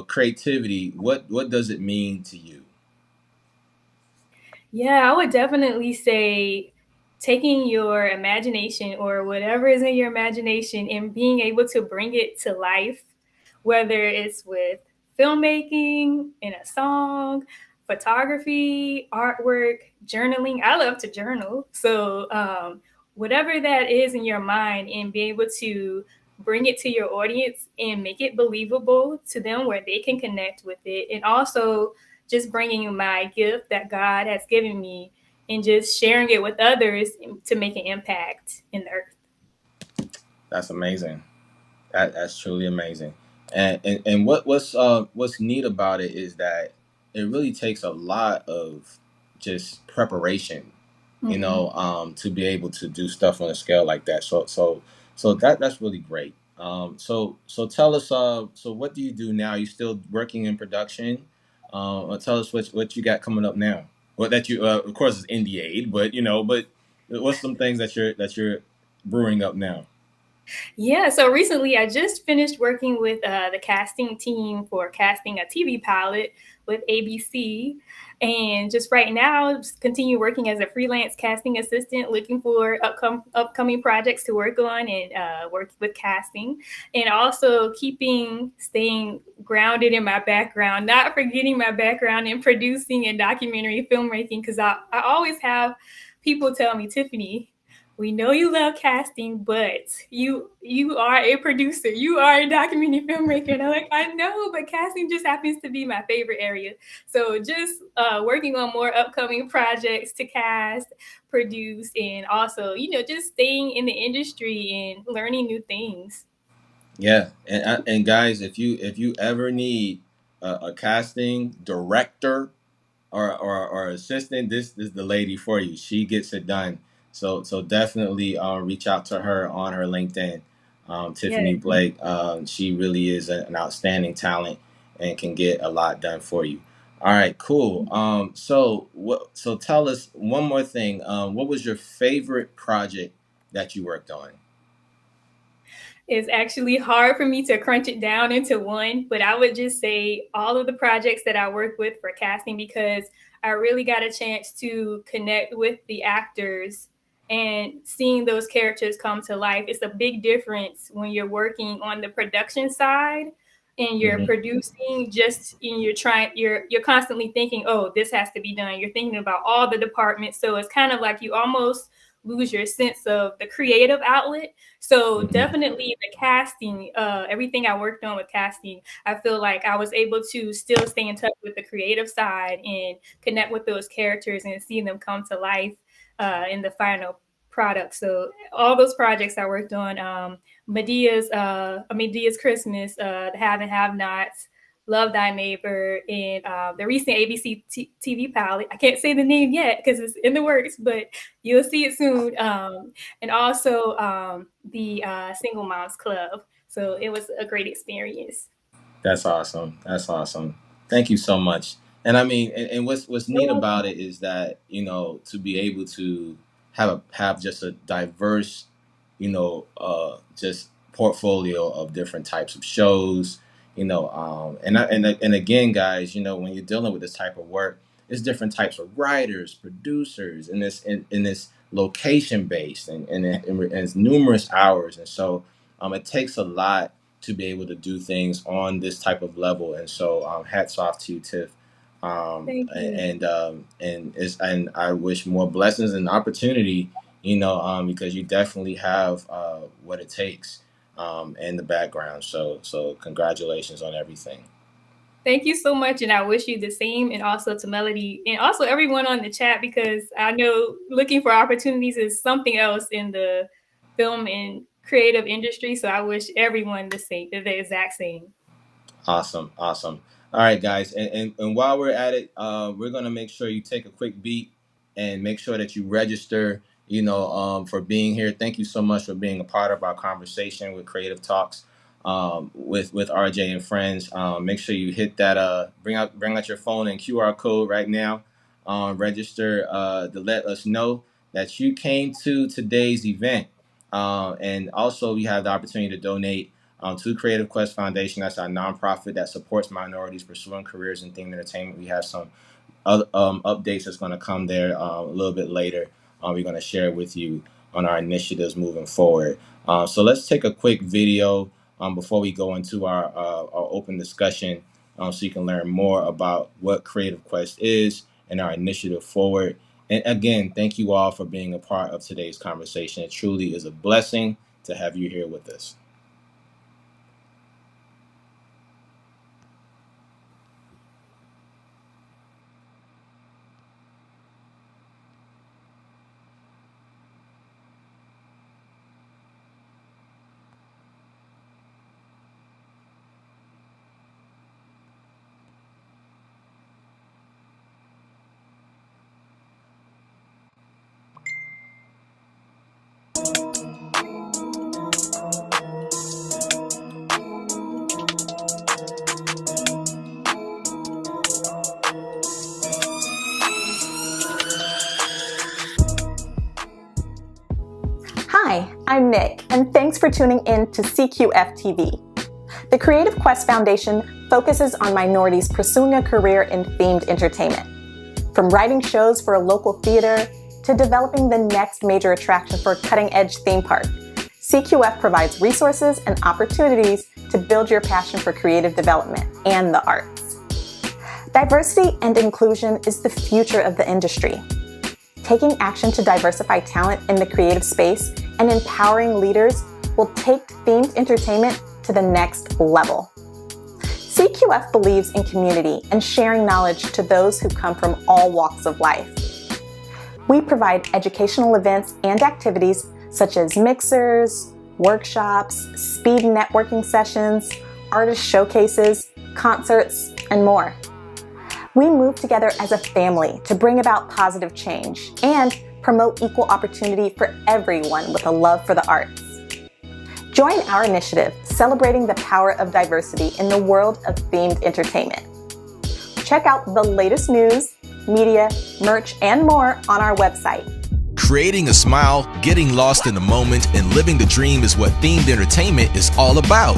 creativity. What does it mean to you? Yeah, I would definitely say taking your imagination or whatever is in your imagination and being able to bring it to life, whether it's with filmmaking, in a song, photography, artwork, journaling. I love to journal. So, whatever that is in your mind, and be able to bring it to your audience and make it believable to them where they can connect with it. And also, just bringing my gift that God has given me and just sharing it with others to make an impact in the earth. That's amazing. That's truly amazing. And what's neat about it is that it really takes a lot of just preparation, Mm-hmm. to be able to do stuff on a scale like that. So that's really great. So tell us, so what do you do now? You still working in production? Or tell us what you got coming up now. Well, that you of course is NDA'd, but what's some things that you're brewing up now? Yeah, so recently I just finished working with the casting team for casting a TV pilot with ABC. And just right now, just continue working as a freelance casting assistant, looking for upcoming projects to work on and work with casting. And also staying grounded in my background, not forgetting my background in producing and documentary filmmaking, because I always have people tell me, Tiffany, we know you love casting, but you are a producer. You are a documentary filmmaker. And I'm like, I know, but casting just happens to be my favorite area. So just working on more upcoming projects to cast, produce, and also, just staying in the industry and learning new things. Yeah, and guys, if you ever need a casting director or assistant, this is the lady for you. She gets it done. So definitely reach out to her on her LinkedIn, Yeah. Tiffany Blake. She really is an outstanding talent and can get a lot done for you. All right, cool. So tell us one more thing. What was your favorite project that you worked on? It's actually hard for me to crunch it down into one, but I would just say all of the projects that I worked with for casting, because I really got a chance to connect with the actors and seeing those characters come to life. It's a big difference when you're working on the production side and you're Hmm. producing, just and you're constantly thinking, oh, this has to be done. You're thinking about all the departments. So it's kind of like you almost lose your sense of the creative outlet. So Hmm. definitely the casting, everything I worked on with casting, I feel like I was able to still stay in touch with the creative side and connect with those characters and see them come to life in the final product. So all those projects I worked on, Medea's Christmas, the Have and Have Nots, Love Thy Neighbor, and the recent ABC TV pilot. I can't say the name yet because it's in the works, but you'll see it soon. And also the Single Moms Club. So it was a great experience. That's awesome. That's awesome. Thank you so much. And I mean, and what's neat about it is that, to be able to have just a diverse, just portfolio of different types of shows, and again, guys, when you're dealing with this type of work, it's different types of writers, producers, and this location based, and it's numerous hours, and so it takes a lot to be able to do things on this type of level. And so hats off to you, Tiff. Thank you. And I wish more blessings and opportunity, because you definitely have what it takes in the background. So congratulations on everything. Thank you so much, and I wish you the same, and also to Melody, and also everyone on the chat, because I know looking for opportunities is something else in the film and creative industry. So I wish everyone the exact same. Awesome. All right, guys, and while we're at it, we're gonna make sure you take a quick beat and make sure that you register, for being here. Thank you so much for being a part of our conversation with Creative Talks with RJ and friends. Make sure you hit that bring out your phone and QR code right now. Register to let us know that you came to today's event. And also, we have the opportunity to donate to Creative Quest Foundation. That's our nonprofit that supports minorities pursuing careers in themed entertainment. We have some other updates that's going to come there a little bit later. We're going to share with you on our initiatives moving forward. So let's take a quick video before we go into our open discussion, so you can learn more about what Creative Quest is and our initiative forward. And again, thank you all for being a part of today's conversation. It truly is a blessing to have you here with us. Hi, I'm Nick, and thanks for tuning in to CQF TV. The Creative Quest Foundation focuses on minorities pursuing a career in themed entertainment. From writing shows for a local theater to developing the next major attraction for a cutting-edge theme park, CQF provides resources and opportunities to build your passion for creative development and the arts. Diversity and inclusion is the future of the industry. Taking action to diversify talent in the creative space and empowering leaders will take themed entertainment to the next level. CQF believes in community and sharing knowledge to those who come from all walks of life. We provide educational events and activities such as mixers, workshops, speed networking sessions, artist showcases, concerts, and more. We move together as a family to bring about positive change and promote equal opportunity for everyone with a love for the arts. Join our initiative celebrating the power of diversity in the world of themed entertainment. Check out the latest news, media, merch, and more on our website. Creating a smile, getting lost in the moment, and living the dream is what themed entertainment is all about.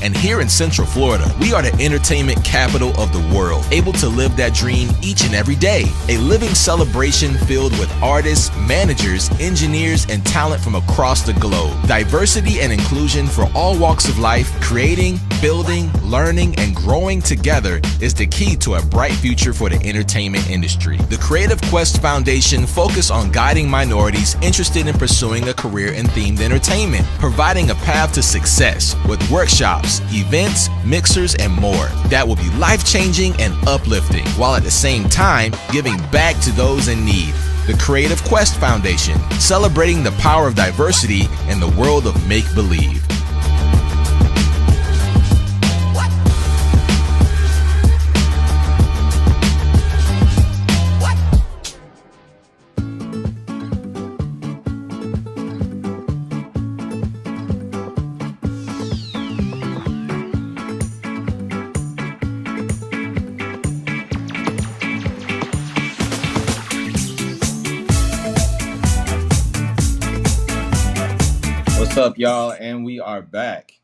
And here in Central Florida, we are the entertainment capital of the world, able to live that dream each and every day. A living celebration filled with artists, managers, engineers, and talent from across the globe. Diversity and inclusion for all walks of life, creating, building, learning, and growing together is the key to a bright future for the entertainment industry. The Creative Quest Foundation focuses on guiding minorities interested in pursuing a career in themed entertainment, providing a path to success with workshops, events, mixers, and more that will be life-changing and uplifting, while at the same time giving back to those in need. The Creative Quest Foundation, celebrating the power of diversity in the world of make-believe. up, y'all? And we are back.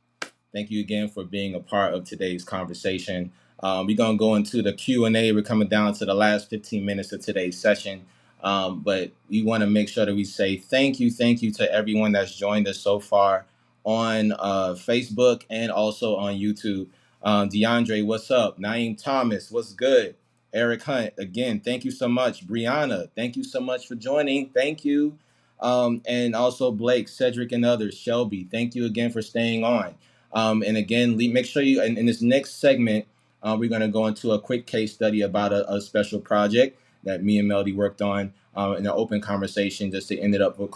Thank you again for being a part of today's conversation. We're gonna go into the Q&A. We're coming down to the last 15 minutes of today's session, but we want to make sure that we say thank you to everyone that's joined us so far on Facebook and also on YouTube. DeAndre, what's up? Naeem Thomas, what's good? Eric Hunt, again, thank you so much. Brianna, thank you so much for joining. Thank you. And also Blake, Cedric, and others. Shelby, thank you again for staying on. And again, make sure you, in this next segment, we're going to go into a quick case study about a special project that me and Melody worked on in an open conversation just to end it up with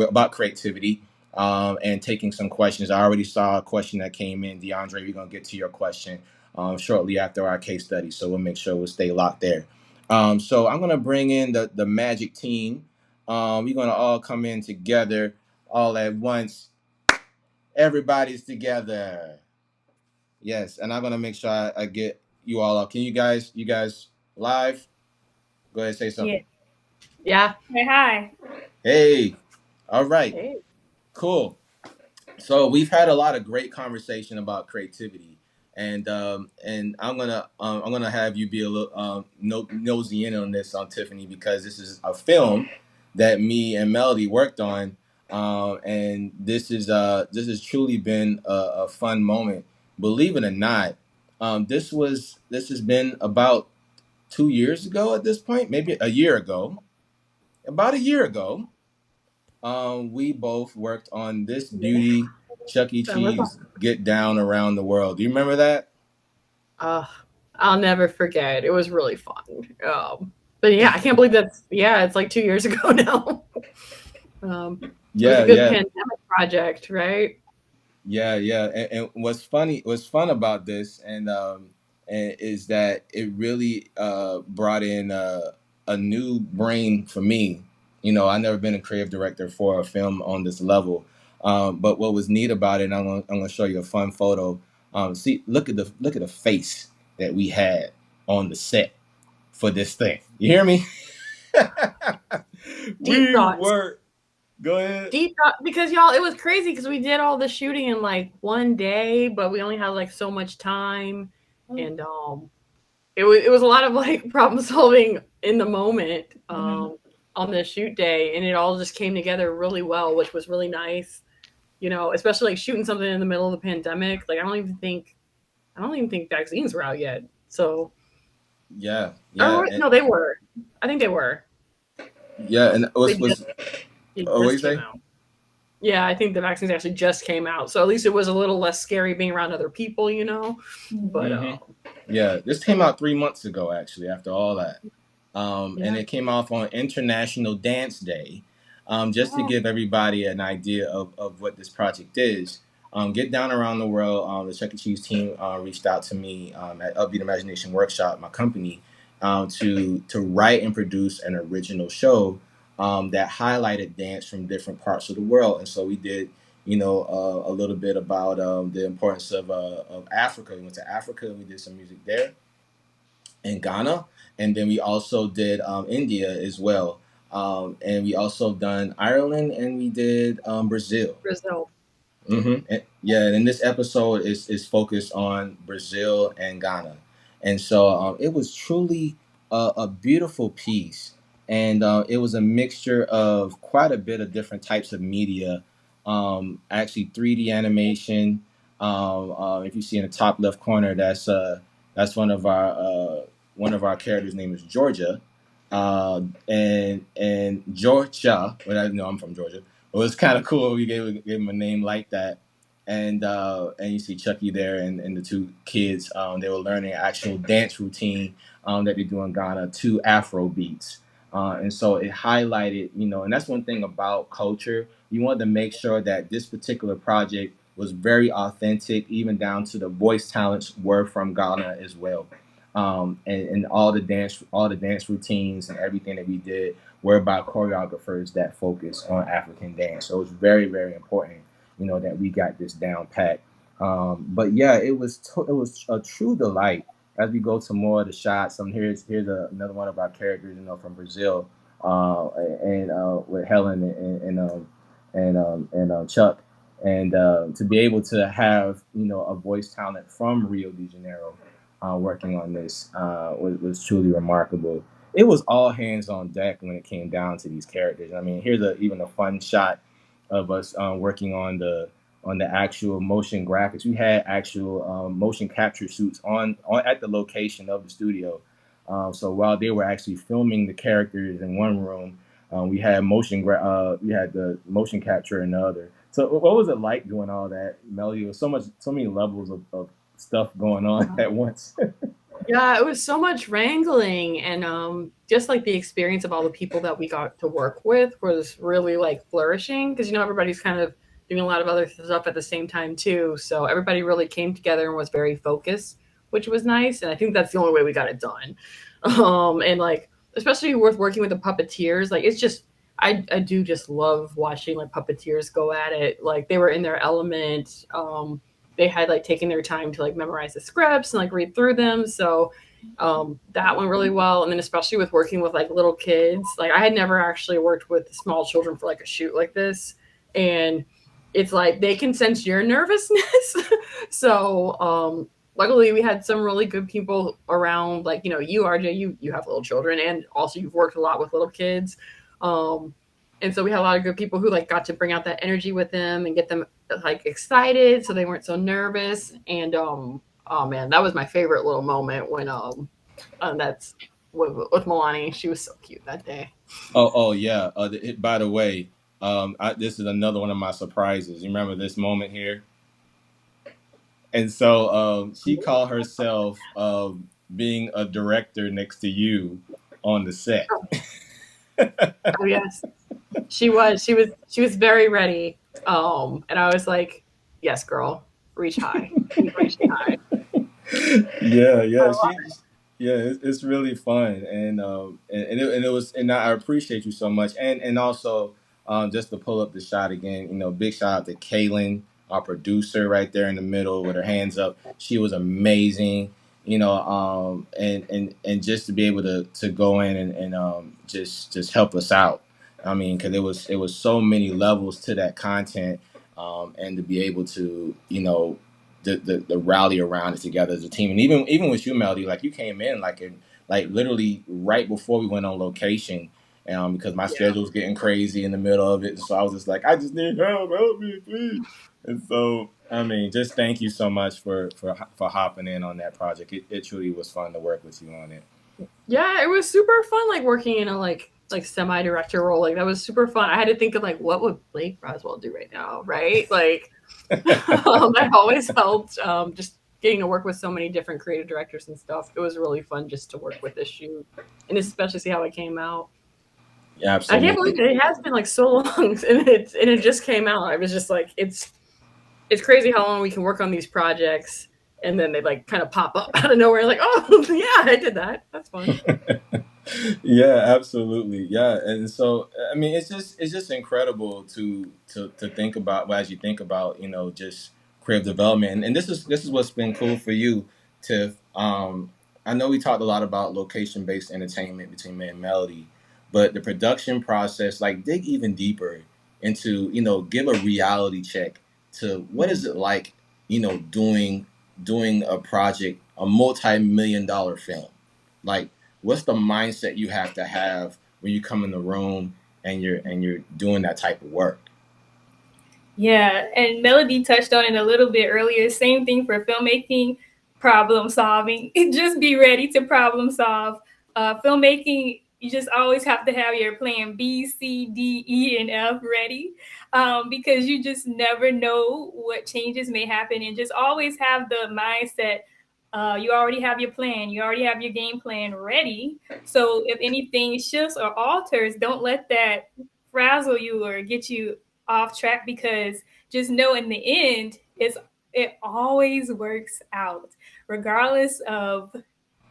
about creativity and taking some questions. I already saw a question that came in. DeAndre, we're going to get to your question shortly after our case study. So we'll make sure we'll stay locked there. So I'm going to bring in the magic team. We're going to all come in together all at once. Everybody's together. Yes, and I'm gonna make sure I get you all up. Can you guys live? Go ahead and say something. Yeah. Hey, hi. Hey, all right, Hey. cool. So we've had a lot of great conversation about creativity, and I'm gonna have you be a little nosy in on this on Tiffany, because this is a film that me and Melody worked on, and this has truly been a fun moment. Believe it or not, this has been about 2 years ago at this point, maybe a year ago, about a year ago. We both worked on this beauty Chuck E. Cheese Get Down Around the World. Do you remember that? I'll never forget. It was really fun. But yeah, I can't believe it's like 2 years ago now. It was a good pandemic project, right? Yeah. And what's fun about this, and is that it really brought in a new brain for me. You know, I've never been a creative director for a film on this level. But what was neat about it, and I'm gonna show you a fun photo. See, look at the face that we had on the set for this thing. You hear me? Deep thoughts. Go ahead. Deep thought, because y'all, it was crazy because we did all the shooting in like one day, but we only had like so much time, and it was a lot of like problem solving in the moment on the shoot day, and it all just came together really well, which was really nice. You know, especially like shooting something in the middle of the pandemic. Like I don't even think vaccines were out yet. So yeah. No, they were. I think they were. Yeah, and what you say? Yeah, I think the vaccines actually just came out, so at least it was a little less scary being around other people, you know. But yeah, this came out 3 months ago, actually. After all that, and it came off on International Dance Day, just to give everybody an idea of what this project is. Get Down Around the World. The Chuck E. Cheese team reached out to me at L.B.E. Imagination Workshop, my company, to write and produce an original show that highlighted dance from different parts of the world. And so we did, a little bit about the importance of Africa. We went to Africa. We did some music there in Ghana, and then we also did India as well. And we also done Ireland, and we did Brazil. And this episode is focused on Brazil and Ghana, and so it was truly a beautiful piece, and it was a mixture of quite a bit of different types of media. Actually, 3D animation. If you see in the top left corner, that's one of our characters' name is Georgia, and Georgia. Well, I know I'm from Georgia. It was kind of cool. We gave him a name like that, and you see Chucky there, and the two kids. They were learning an actual dance routine that they do in Ghana to Afro beats, and so it highlighted, and that's one thing about culture. We wanted to make sure that this particular project was very authentic, even down to the voice talents were from Ghana as well. And all the dance routines and everything that we did were by choreographers that focus on African dance. So it was very, very important, that we got this down pat. But yeah, it was a true delight as we go to more of the shots. Here's another one of our characters, from Brazil, and with Helen and Chuck. And to be able to have, a voice talent from Rio de Janeiro working on this was truly remarkable. It was all hands on deck when it came down to these characters. I mean, here's even a fun shot of us working on the actual motion graphics. We had actual motion capture suits on at the location of the studio. So while they were actually filming the characters in one room, we had we had the motion capture in the other. So what was it like doing all that, Melody? It was so many levels of stuff going on at once. Yeah, it was so much wrangling, and just like the experience of all the people that we got to work with was really like flourishing, because everybody's kind of doing a lot of other stuff at the same time too. So everybody really came together and was very focused, which was nice. And I think that's the only way we got it done. And like especially with working with the puppeteers, like it's just I do just love watching like puppeteers go at it. Like they were in their element. They had like taken their time to like memorize the scripts and like read through them. So that went really well. And then especially with working with like little kids, like I had never actually worked with small children for like a shoot like this. And it's like they can sense your nervousness. So luckily we had some really good people around, like you RJ, you have little children, and also you've worked a lot with little kids. And so we had a lot of good people who like got to bring out that energy with them and get them like excited so they weren't so nervous. And oh man, that was my favorite little moment when that's with Milani. She was so cute that day. Oh yeah. By the way, this is another one of my surprises. You remember this moment here? And so she called herself being a director next to you on the set. Oh yes, she was very ready. And I was like, yes, girl, reach high, keep reaching high. Yeah, yeah, it's really fun, and it was, and I appreciate you so much, and also just to pull up the shot again, big shout out to Kaylin, our producer, right there in the middle with her hands up. She was amazing, and just to be able to go in and just help us out. I mean, because it was so many levels to that content, and to be able to the rally around it together as a team. And even with you, Melody, like you came in like literally right before we went on location, because my schedule was getting crazy in the middle of it. And so I was just like, I just need help me, please. And so I mean, just thank you so much for hopping in on that project. It truly was fun to work with you on it. Yeah, it was super fun, like working in a like semi-director role. Like that was super fun. I had to think of like what would Blake Roswell do right now, right? Like I've always felt just getting to work with so many different creative directors and stuff. It was really fun just to work with this shoot, and especially see how it came out. Yeah, I can't absolutely. believe it has been like so long, and it just came out. I was just like, it's crazy how long we can work on these projects, and then they like kind of pop up out of nowhere. Like, oh yeah, I did that. That's fun. Yeah, absolutely. Yeah, and so I mean, it's just incredible to think about, well, as you think about just creative development, and this is what's been cool for you, Tiff. I know we talked a lot about location based entertainment between me and Melody, but the production process, like dig even deeper into give a reality check to what is it like doing a project, a multi-million-dollar film, like what's the mindset you have to have when you come in the room and you're doing that type of work? Yeah, and Melody touched on it a little bit earlier. Same thing for filmmaking, problem solving. Just be ready to problem solve. Filmmaking, you just always have to have your plan B, C, D, E, and F ready, because you just never know what changes may happen. And just always have the mindset, you already have your plan, you already have your game plan ready. So if anything shifts or alters, don't let that frazzle you or get you off track, because just know in the end it always works out regardless of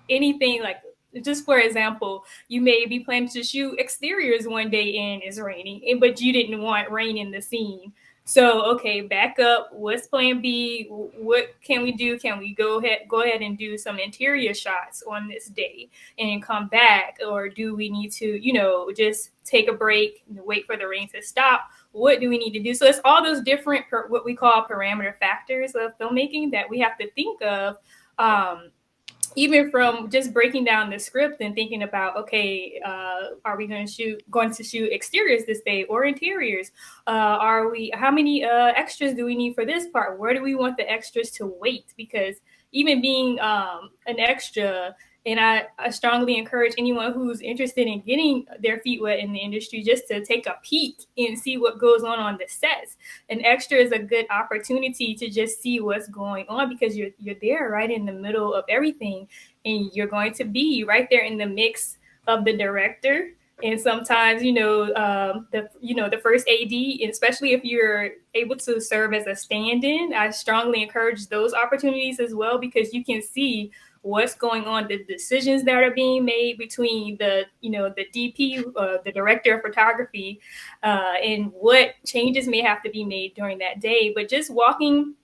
anything. Like, just for example, you may be planning to shoot exteriors one day and it's raining, but you didn't want rain in the scene. So, okay, back up. What's plan B? What can we do? Can we go ahead and do some interior shots on this day and come back? Or do we need to, just take a break and wait for the rain to stop? What do we need to do? So it's all those different, what we call parameter factors of filmmaking that we have to think of. Even from just breaking down the script and thinking about, okay, are we going to shoot exteriors this day or interiors? How many extras do we need for this part? Where do we want the extras to wait? Because even being an extra, and I strongly encourage anyone who's interested in getting their feet wet in the industry just to take a peek and see what goes on the sets. An extra is a good opportunity to just see what's going on, because you're there right in the middle of everything, and you're going to be right there in the mix of the director. And sometimes, the first AD, especially if you're able to serve as a stand-in, I strongly encourage those opportunities as well, because you can see what's going on, the decisions that are being made between the DP, the director of photography, and what changes may have to be made during that day. But just walking,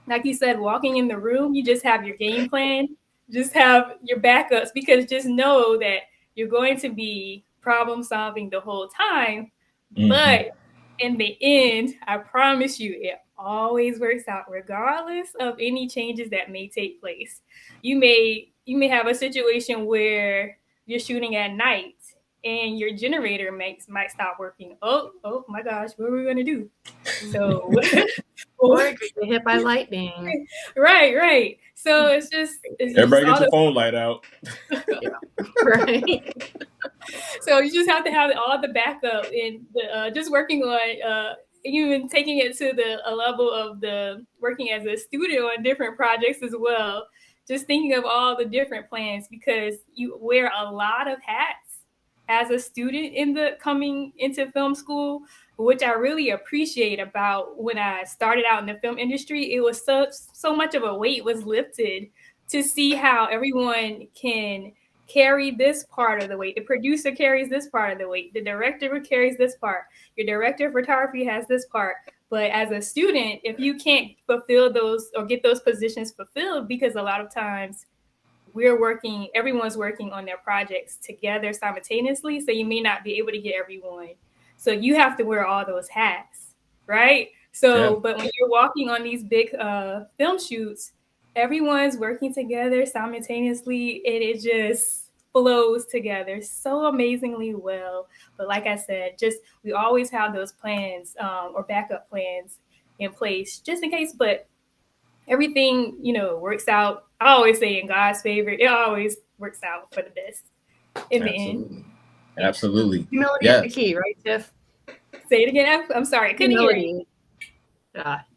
like you said, walking in the room, you just have your game plan, just have your backups, because just know that you're going to be problem solving the whole time. Mm-hmm. But in the end, I promise you, it always works out regardless of any changes that may take place. You may have a situation where you're shooting at night and your generator might stop working. Oh my gosh, what are we going to do? So or get hit by lightning. Right. So it's just everybody get your phone light out. Yeah. Right. So you just have to have all the backup, and just working on even taking it to a level of the working as a student on different projects as well. Just thinking of all the different plans, because you wear a lot of hats as a student coming into film school, which I really appreciate about when I started out in the film industry. It was so much of a weight was lifted to see how everyone can carry this part of the weight. The producer carries this part of the weight. The director carries this part. Your director of photography has this part. But as a student, if you can't fulfill those or get those positions fulfilled, because a lot of times everyone's working on their projects together simultaneously, so you may not be able to get everyone. So you have to wear all those hats, right? So, yeah. But when you're walking on these big film shoots, everyone's working together simultaneously, and it just flows together so amazingly well. But like I said, we always have those plans or backup plans in place just in case. But everything, works out. I always say in God's favor, it always works out for the best in the end. Absolutely. Humility is the key, right, Tiff? Say it again. I'm sorry. Humility.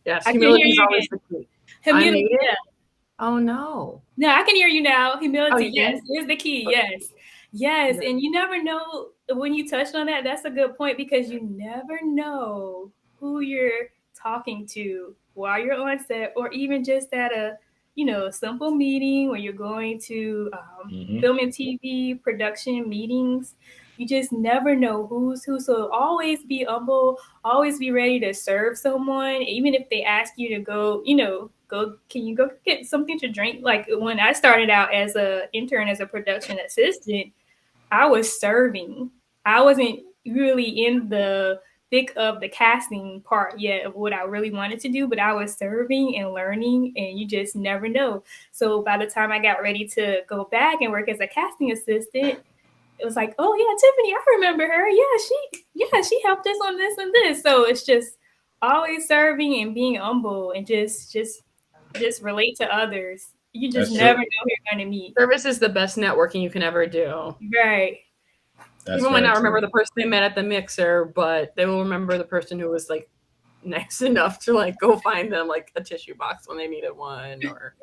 Yes, humility is always the key. Humility. Yeah. Oh, no. No, I can hear you now. Humility, yes, is the key. Yes. Yes. Yeah. And you never know, when you touched on that, that's a good point, because you never know who you're talking to while you're on set, or even just at a simple meeting where you're going to film and TV production meetings. You just never know who's who. So always be humble, always be ready to serve someone, even if they ask you to go, can you go get something to drink? Like when I started out as an intern, as a production assistant, I was serving. I wasn't really in the thick of the casting part yet of what I really wanted to do, but I was serving and learning, and you just never know. So by the time I got ready to go back and work as a casting assistant, it was like, oh yeah, Tiffany, I remember her. Yeah, she helped us on this and this. So it's just always serving and being humble, and just relate to others. You just never know who you're going to meet. Service is the best networking you can ever do. Right. People might not remember the person they met at the mixer, but they will remember the person who was like nice enough to like go find them like a tissue box when they needed one, or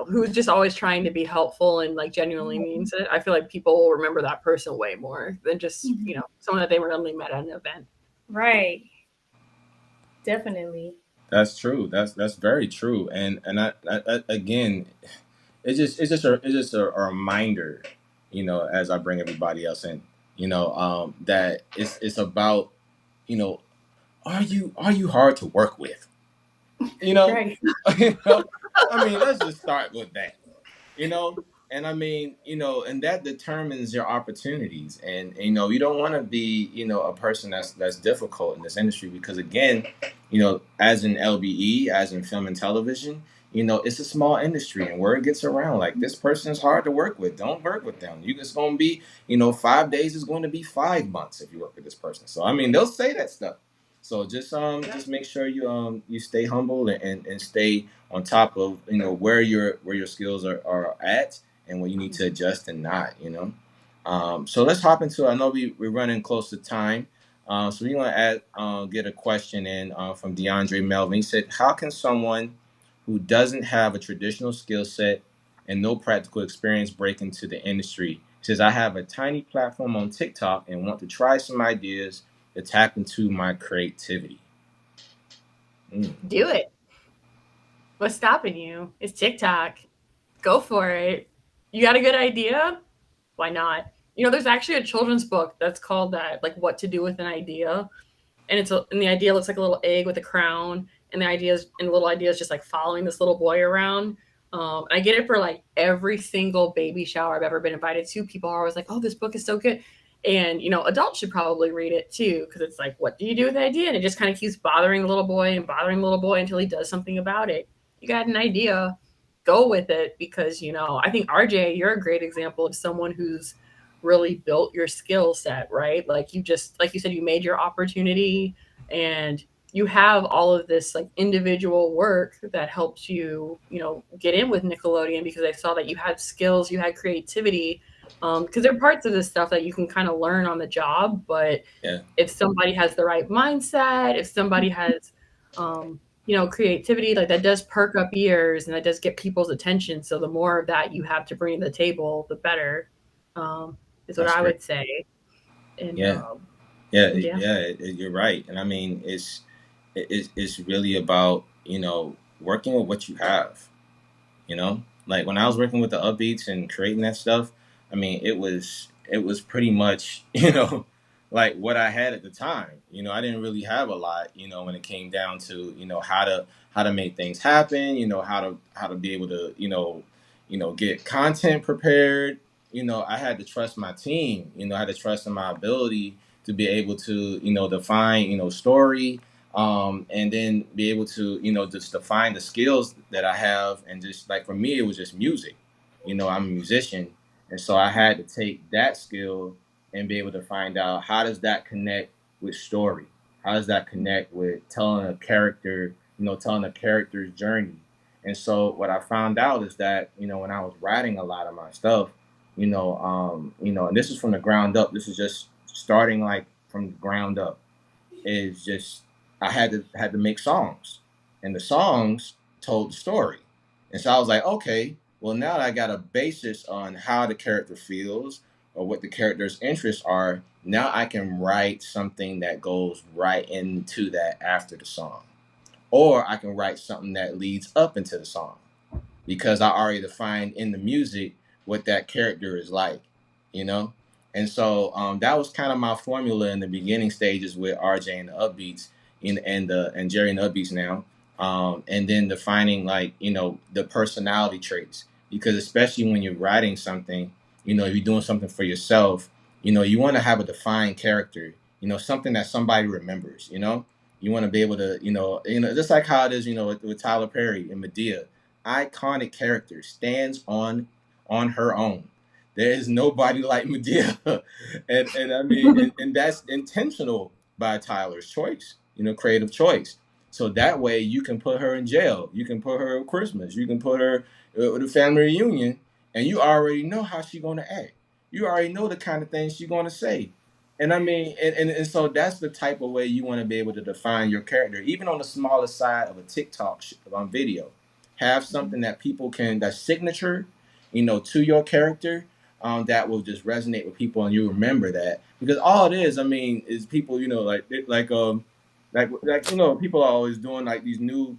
who's just always trying to be helpful and like genuinely means it. I feel like people will remember that person way more than just someone that they randomly met at an event. Right. Definitely. That's true. That's very true. And I again, it's just a reminder, as I bring everybody else in, that it's about, are you hard to work with? You know, Right. you know. I mean, let's just start with that. You know, and I mean, and that determines your opportunities. And you don't want to be, a person that's difficult in this industry because again, as in LBE, as in film and television, it's a small industry and word gets around like this person is hard to work with. Don't work with them. You just gonna be, 5 days is going to be 5 months if you work with this person. So I mean, they'll say that stuff. So just make sure you stay humble and stay on top of where your skills are at and what you need to adjust and not. So let's hop into. I know we're running close to time. So we want to get a question in from DeAndre Melvin. He said, "How can someone who doesn't have a traditional skill set and no practical experience break into the industry?" He says, "I have a tiny platform on TikTok and want to try some ideas to tap into my creativity." Mm. Do it. What's stopping you? It's TikTok. Go for it. You got a good idea? Why not? There's actually a children's book that's called that, like what to do with an idea. And the idea looks like a little egg with a crown, and the little idea is just like following this little boy around. I get it for like every single baby shower I've ever been invited to. People are always like, "Oh, this book is so good," and adults should probably read it too because it's like, what do you do with the idea? And it just kind of keeps bothering the little boy and bothering the little boy until he does something about it. You got an idea, go with it because I think RJ, you're a great example of someone who's really built your skill set, right? Like like you said, you made your opportunity and you have all of this like individual work that helps you, get in with Nickelodeon because they saw that you had skills, you had creativity. Because there are parts of this stuff that you can kind of learn on the job, but Yeah. if somebody has the right mindset, if somebody has, creativity, like that does perk up ears and that does get people's attention. So the more of that you have to bring to the table, the better. Is what That's I great. would say. And Yeah. Yeah, yeah. yeah, you're right, and I mean, it's really about working with what you have. Like when I was working with the upbeats and creating that stuff, I mean, it was pretty much like what I had at the time. I didn't really have a lot. When it came down to how to make things happen. How to be able to get content prepared. I had to trust my team. I had to trust in my ability to be able to define story, and then be able to just define the skills that I have, and just like for me it was just music. I'm a musician, and so I had to take that skill and be able to find out how does that connect with story, how does that connect with telling a character, telling a character's journey. And so what I found out is that when I was writing a lot of my stuff, and this is from the ground up, this is just starting like from the ground up, is just I had to make songs, and the songs told the story, and so I was like, okay, well now that I got a basis on how the character feels or what the character's interests are, now I can write something that goes right into that after the song, or I can write something that leads up into the song because I already defined in the music what that character is like, you know? And so that was kind of my formula in the beginning stages with RJ and the Upbeats and Jerry and the Upbeats now. And then defining like, the personality traits. Because especially when you're writing something, if you're doing something for yourself, you want to have a defined character, something that somebody remembers, You want to be able to, just like how it is, with Tyler Perry and Medea, iconic character, stands on her own. There is nobody like Medea, and I mean, and that's intentional by Tyler's choice, creative choice. So that way you can put her in jail, you can put her at Christmas, you can put her with a family reunion, and you already know how she's gonna act. You already know the kind of things she's gonna say. And I mean, and so that's the type of way you want to be able to define your character, even on the smaller side of a TikTok on video. Have something that people can, that's signature, to your character, that will just resonate with people, and you remember that because all it is, I mean, is people, people are always doing like these new,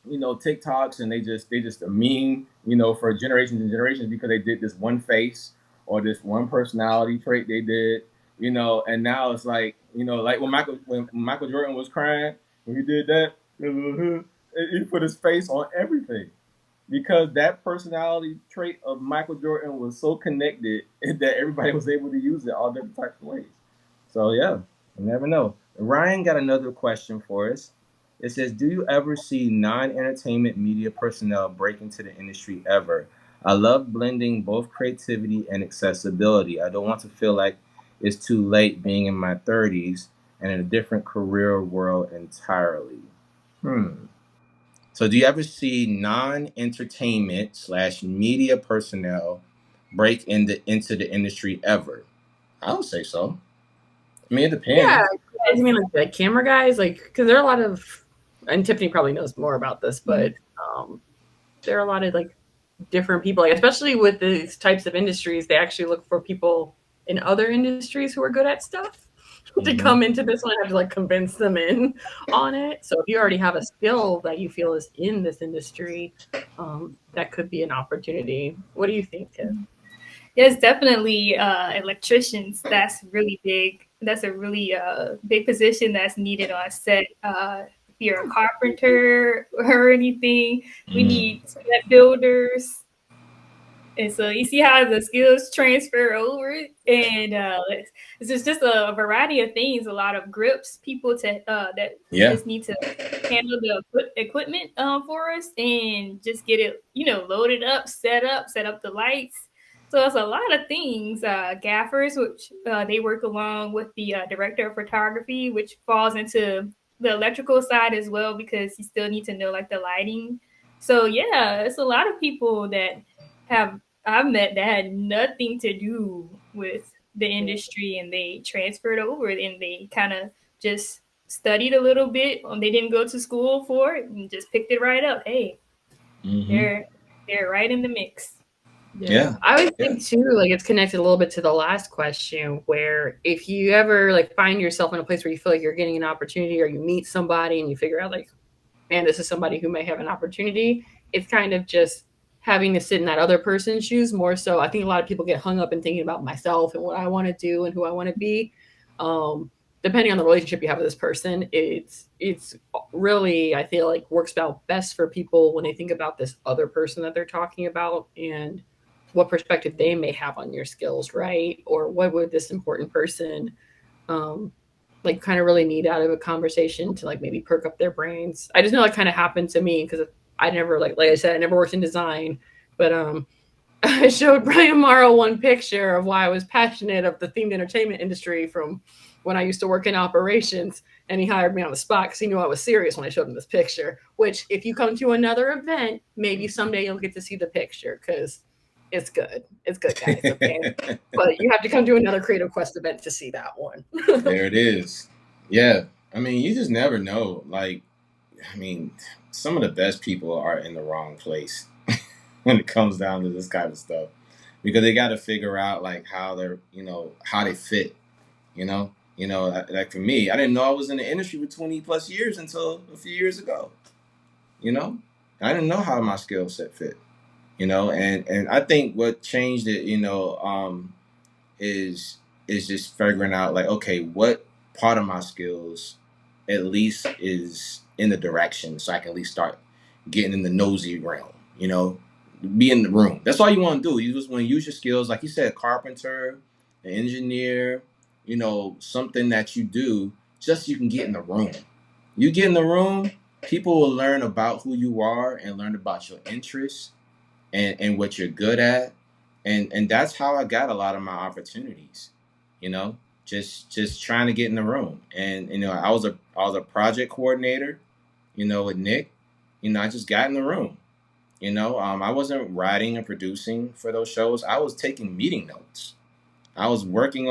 TikToks, and they just a meme, for generations and generations because they did this one face or this one personality trait they did, you know, and now it's like, you know, like when Michael Jordan was crying when he did that, he put his face on everything because that personality trait of Michael Jordan was so connected that everybody was able to use it all different types of ways. So yeah, you never know. Ryan got another question for us. It says, "Do you ever see non-entertainment media personnel break into the industry ever? I love blending both creativity and accessibility. I don't want to feel like it's too late being in my 30s and in a different career world entirely." So do you ever see non-entertainment slash media personnel break into the industry ever? I would say so. I mean, it Yeah, depends. I mean, like camera guys, like because there are a lot of, and Tiffany probably knows more about this, but there are a lot of like different people, like especially with these types of industries, they actually look for people in other industries who are good at stuff to come into this one and have to like convince them in on it. So if you already have a skill that you feel is in this industry, that could be an opportunity. What do you think, Tiff? Yes, definitely electricians. That's really big. That's a really big position that's needed on set. If you're a carpenter or anything, we need set builders. And so you see how the skills transfer over, and it's just a variety of things. A lot of grips, people to that Yeah. just need to handle the equipment for us and just get it, loaded up, set up the lights. So it's a lot of things. Gaffers, which they work along with the director of photography, which falls into the electrical side as well because you still need to know like the lighting. So yeah, it's a lot of people that have I've met that had nothing to do with the industry and they transferred over and they kind of just studied a little bit. They didn't go to school for it and just picked it right up. Hey, they're right in the mix. Yeah. I would think too, like it's connected a little bit to the last question where if you ever like find yourself in a place where you feel like you're getting an opportunity or you meet somebody and you figure out like, man, this is somebody who may have an opportunity, it's kind of just having to sit in that other person's shoes more so. I think a lot of people get hung up in thinking about myself and what I want to do and who I want to be. Depending on the relationship you have with this person, it's really, I feel like, works out best for people when they think about this other person that they're talking about and what perspective they may have on your skills, right? Or what would this important person like kind of really need out of a conversation to like maybe perk up their brains. I just know that kind of happened to me because I never like I said, I never worked in design, but I showed Brian Morrow one picture of why I was passionate of the themed entertainment industry from when I used to work in operations, and he hired me on the spot because he knew I was serious when I showed him this picture. Which, if you come to another event, maybe someday you'll get to see the picture because it's good. It's good, guys. Okay, but you have to come to another Creative Quest event to see that one. There it is. Yeah. I mean, you just never know. Like, I mean, some of the best people are in the wrong place when it comes down to this kind of stuff because they got to figure out like how they're, how they fit, like for me, I didn't know I was in the industry for 20 plus years until a few years ago, I didn't know how my skill set fit, and I think what changed it, is just figuring out like, okay, what part of my skills at least is in the direction so I can at least start getting in the nosy realm, be in the room. That's all you want to do. You just want to use your skills. Like you said, carpenter, an engineer, something that you do just so you can get in the room. You get in the room, people will learn about who you are and learn about your interests and what you're good at. And that's how I got a lot of my opportunities, just trying to get in the room. And I was a project coordinator, with Nick. I just got in the room. I wasn't writing and producing for those shows. I was taking meeting notes. I was working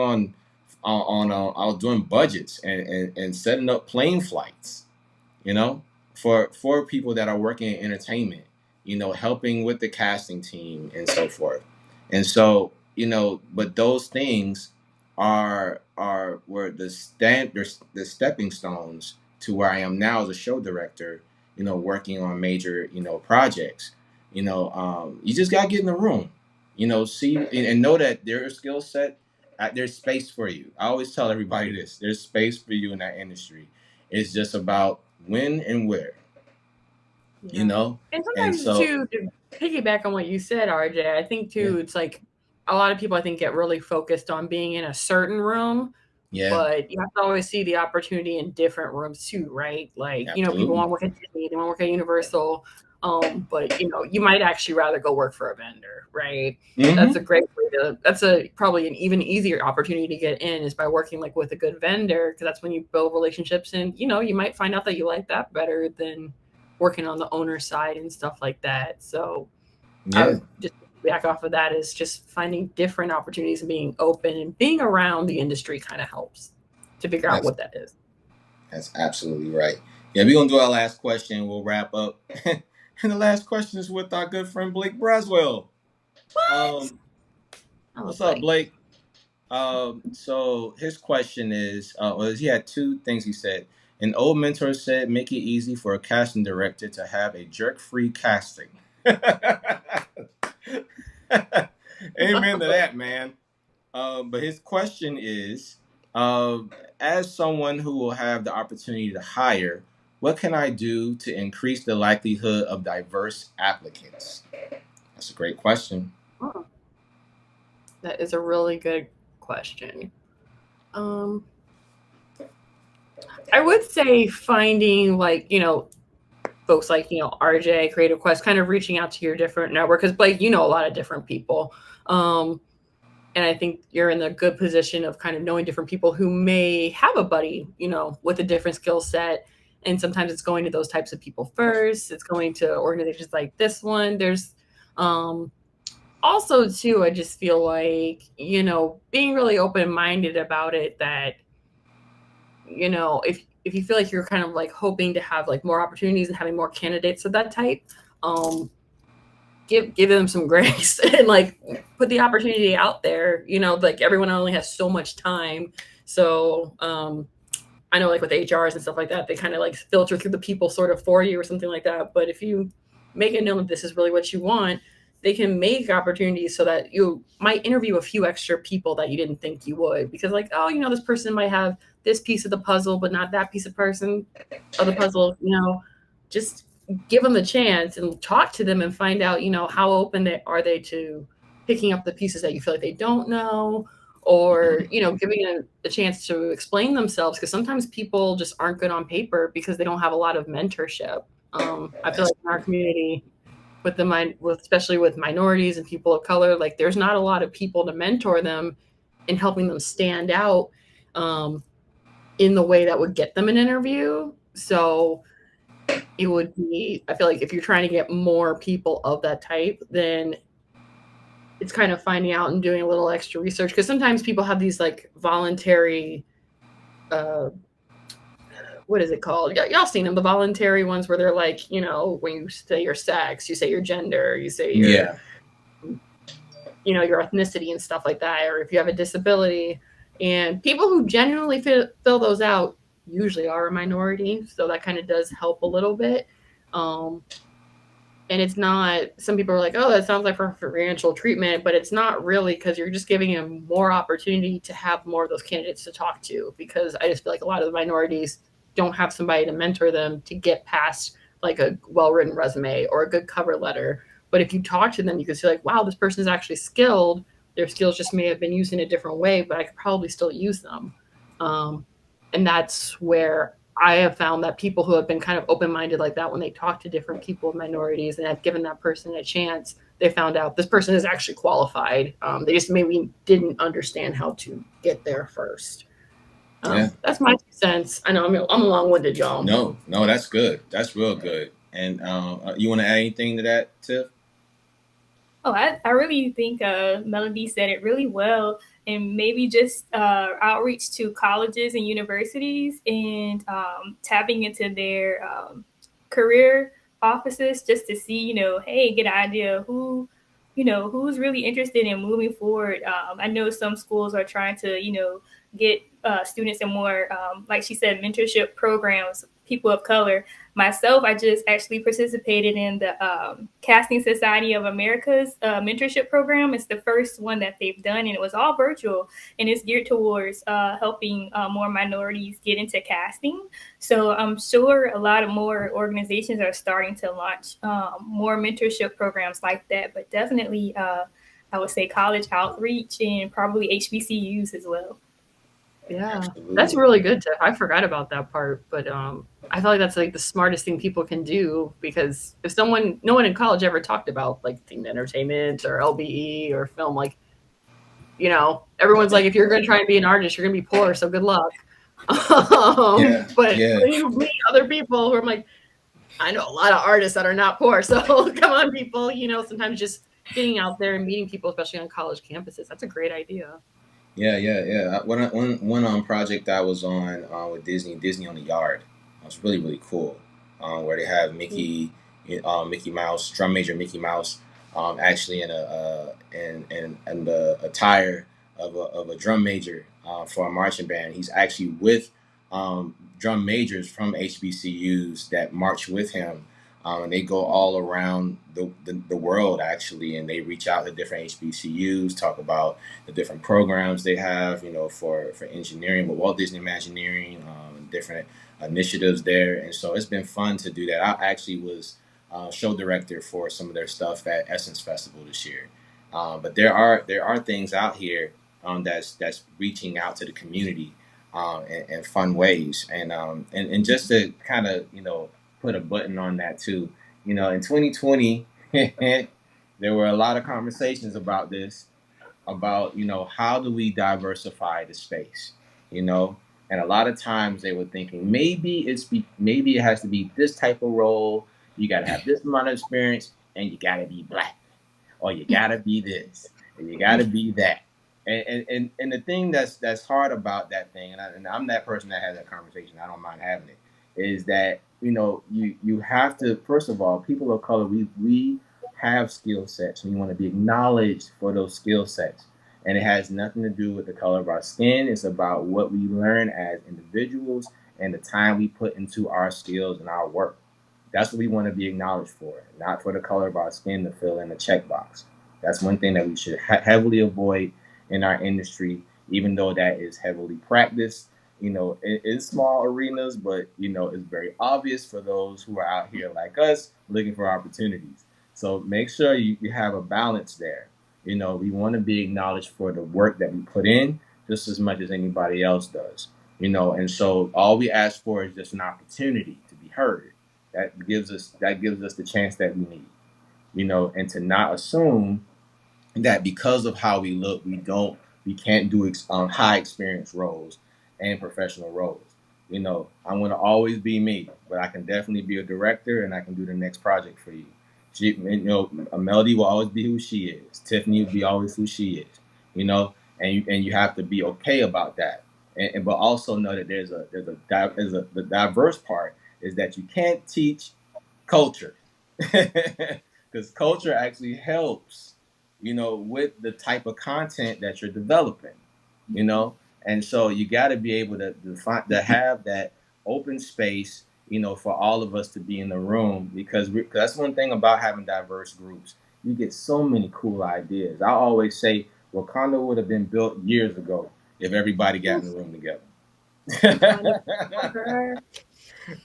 I was doing budgets and setting up plane flights, for people that are working in entertainment, helping with the casting team and so forth. And so, but those things were the stepping stones to where I am now as a show director, working on major, projects. You just gotta get in the room, see and know that their skill set there's space for you. I always tell everybody this: there's space for you in that industry. It's just about when and where, you Yeah. know. And And sometimes so, too, to piggyback on what you said, RJ, I think yeah, too, it's like a lot of people I think get really focused on being in a certain room, yeah, but you have to always see the opportunity in different rooms too, right? Like, people absolutely. want to work at Disney, they want to work at Universal, but you might actually rather go work for a vendor, right? That's Hmm. a great way to. That's a probably an even easier opportunity to get in is by working like with a good vendor because that's when you build relationships and you might find out that you like that better than working on the owner side and stuff like that. So I Yeah, would just back off of that is just finding different opportunities and being open and being around the industry kind of helps to figure out that's what that is. that's absolutely right. Yeah, we're gonna do our last question. We'll wrap up. And the last question is with our good friend Blake Braswell. What? Um, I love what's up, Blake. Blake? So his question is, he had two things he said. An old mentor said, "Make it easy for a casting director to have a jerk-free casting." Amen to that, man. But his question is, uh, as someone who will have the opportunity to hire, what can I do to increase the likelihood of diverse applicants? That's a great question. Oh, that is a really good question. Um, I would say finding folks like RJ, Creative Quest, kind of reaching out to your different network because Blake, a lot of different people. Um, and I think you're in a good position of kind of knowing different people who may have a buddy, with a different skill set. And sometimes it's going to those types of people first. It's going to organizations like this one. There's also too, I just feel like, being really open minded about it that, if you feel like you're kind of like hoping to have like more opportunities and having more candidates of that type, um, give them some grace and like put the opportunity out there. Like everyone only has so much time. So I know like with HRs and stuff like that, they kind of like filter through the people sort of for you or something like that. But if you make it known that this is really what you want, they can make opportunities so that you might interview a few extra people that you didn't think you would because like, oh, this person might have this piece of the puzzle, but not that piece of the puzzle, just give them the chance and talk to them and find out, how open they to picking up the pieces that you feel like they don't know or, giving them a chance to explain themselves because sometimes people just aren't good on paper because they don't have a lot of mentorship. I feel That's like in our community especially with minorities and people of color, like there's not a lot of people to mentor them in helping them stand out in the way that would get them an interview. So it would be, I feel like if you're trying to get more people of that type, then it's kind of finding out and doing a little extra research because sometimes people have these like voluntary what is it called? Y'all seen them, the voluntary ones where they're like, when you say your sex, you say your gender, you say your yeah, your ethnicity and stuff like that, or if you have a disability. And people who genuinely fill those out usually are a minority, so that kind of does help a little bit. And it's not, some people are like, oh, that sounds like preferential treatment, but it's not really because you're just giving them more opportunity to have more of those candidates to talk to because I just feel like a lot of the minorities don't have somebody to mentor them to get past like a well-written resume or a good cover letter. But if you talk to them, you can see like, wow, this person is actually skilled. Their skills just may have been used in a different way, but I could probably still use them. And that's where I have found that people who have been kind of open-minded like that, when they talk to different people of minorities and have given that person a chance, they found out this person is actually qualified. They just maybe didn't understand how to get there first. yeah. That's my 2 cents. I know I'm long-winded, y'all. No, that's good. That's real good. And you want to add anything to that, Tiff? Oh, I really think Melody said it really well. And maybe just outreach to colleges and universities and tapping into their career offices just to see, hey, get an idea who, who's really interested in moving forward. I know some schools are trying to, get students in more, like she said, mentorship programs, people of color. Myself, I just actually participated in the Casting Society of America's mentorship program. It's the first one that they've done, and it was all virtual, and it's geared towards helping more minorities get into casting. So I'm sure a lot of more organizations are starting to launch more mentorship programs like that, but definitely I would say college outreach and probably HBCUs as well. Yeah, Absolutely. that's really good, Tiff. I forgot about that part, but I feel like that's like the smartest thing people can do, because if no one in college ever talked about like themed entertainment or L.B.E. or film, like, everyone's like, if you're going to try and be an artist, you're going to be poor, so good luck. But you meet other people who are like, I know a lot of artists that are not poor, so come on, people. Sometimes just getting out there and meeting people, especially on college campuses, that's a great idea. Yeah. One project I was on with Disney on the Yard. It was really, really cool. Where they have Mickey Mouse, drum major Mickey Mouse, actually in the attire of a drum major for a marching band. He's actually with drum majors from HBCUs that march with him. And they go all around the world, actually, and they reach out to different HBCUs, talk about the different programs they have, for engineering, with Walt Disney Imagineering, different initiatives there. And so it's been fun to do that. I actually was show director for some of their stuff at Essence Festival this year. But there are things out here that's reaching out to the community in fun ways. And just to kind of, put a button on that too. In 2020, there were a lot of conversations about this, about, how do we diversify the space, and a lot of times they were thinking maybe it has to be this type of role. You got to have this amount of experience, and you got to be Black, or you got to be this, and you got to be that. And the thing that's hard about that thing, and I'm that person that has that conversation. I don't mind having it. Is that you have to, first of all, people of color, we have skill sets. We want to be acknowledged for those skill sets, and it has nothing to do with the color of our skin. It's about what we learn as individuals and the time we put into our skills and our work. That's what we want to be acknowledged for, not for the color of our skin to fill in the checkbox. That's one thing that we should heavily avoid in our industry, even though that is heavily practiced, in small arenas, but, it's very obvious for those who are out here like us looking for opportunities. So make sure you have a balance there. We want to be acknowledged for the work that we put in just as much as anybody else does, and so all we ask for is just an opportunity to be heard. That gives us the chance that we need, and to not assume that because of how we look, we can't do high experience roles and professional roles. I want to always be me, but I can definitely be a director, and I can do the next project for you. Melody will always be who she is. Tiffany will be always who she is. And you have to be okay about that. But also know that the diverse part is that you can't teach culture, because culture actually helps, with the type of content that you're developing, And so you got to be able to have that open space, for all of us to be in the room, because that's one thing about having diverse groups. You get so many cool ideas. I always say Wakanda would have been built years ago if everybody got in the room together.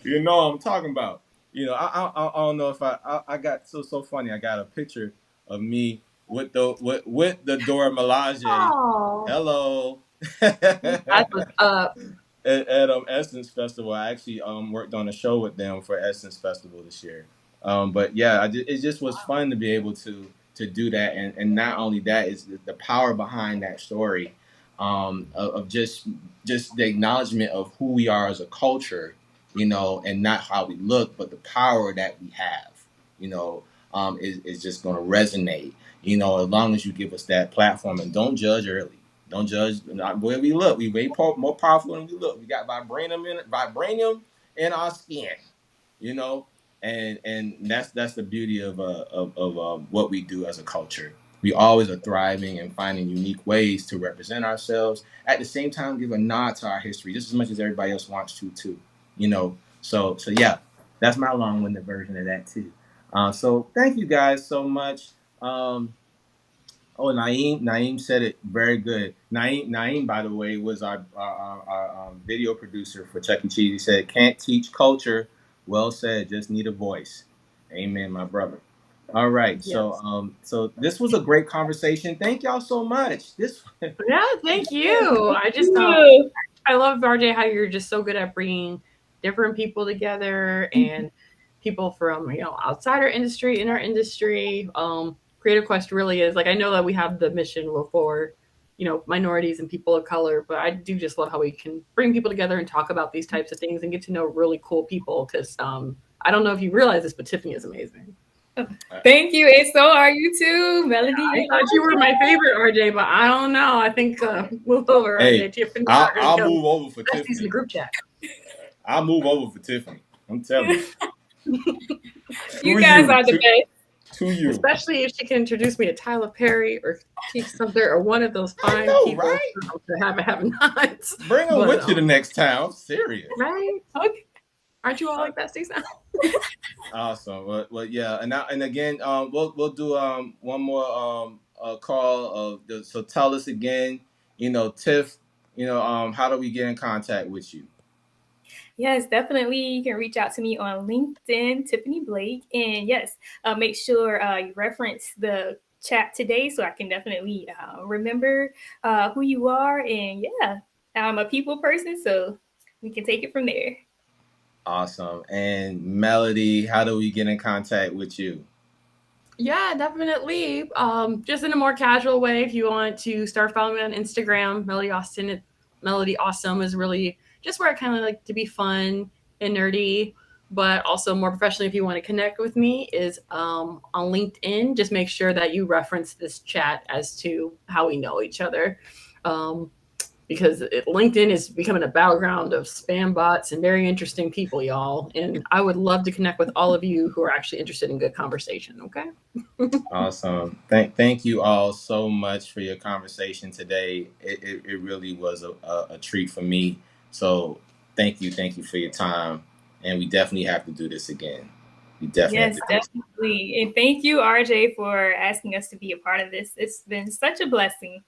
You know what I'm talking about. I don't know if I got so funny. I got a picture of me with the Dora Milaje. Oh. Hello. That's what's up. At Essence Festival. I actually worked on a show with them for Essence Festival this year. But yeah, it just was fun to be able to do that, and not only that, is the power behind that story, of just the acknowledgement of who we are as a culture, and not how we look, but the power that we have, is just going to resonate, as long as you give us that platform, and don't judge early. Don't judge not where we look. We way more powerful than we look. We got vibranium in our skin, and that's the beauty of what we do as a culture. We always are thriving and finding unique ways to represent ourselves. At the same time, give a nod to our history just as much as everybody else wants to too. So yeah, that's my long-winded version of that too. So thank you guys so much. Oh, Naeem said it very good. Naeem, by the way, was our video producer for Chuck E. Cheese. He said, "Can't teach culture." Well said. Just need a voice. Amen, my brother. All right. So Yes. so this was a great conversation. Thank y'all so much. This Yeah, thank you. I just Yeah. I love RJ how you're just so good at bringing different people together and people from outside our industry, in our industry. Creative Quest really is like I know that we have the mission for minorities and people of color, but I do just love how we can bring people together and talk about these types of things and get to know really cool people. Because I don't know if you realize this, but Tiffany is amazing. Thank you, and so are you too, I Melody. thought you were my favorite RJ, but I don't know. I think move over hey, RJ. Tiffany starting to I'll become move over for besties in the Tiffany. group chat. I'll move over for Tiffany. I'm telling you. You guys are the best. To you. Especially if she can introduce me to Tyler Perry or Keith Sumter or one of those I fine know, people right? that have nots. Bring them But with you the next time. I'm serious. right? Okay. Aren't you all like besties now? Awesome. Well, yeah, and again, we'll do one more call of so tell us again, Tiff, how do we get in contact with you? Yes, definitely. You can reach out to me on LinkedIn, Tiffany Blake. And yes, make sure you reference the chat today so I can definitely remember who you are. And yeah, I'm a people person, so we can take it from there. Awesome. And Melody, how do we get in contact with you? Yeah, definitely. Just in a more casual way, if you want to start following me on Instagram, Melody Austin. Melody Awesome is really just where I kind of like to be fun and nerdy, but also more professionally. If you want to connect with me, is on LinkedIn. Just make sure that you reference this chat as to how we know each other. Because LinkedIn is becoming a battleground of spam bots and very interesting people, y'all. And I would love to connect with all of you who are actually interested in good conversation. Okay. Awesome. Thank you all so much for your conversation today. It really was a treat for me. So thank you for your time. And we definitely have to do this again. We definitely have Yes, to do this. definitely. And thank you, RJ, for asking us to be a part of this. It's been such a blessing.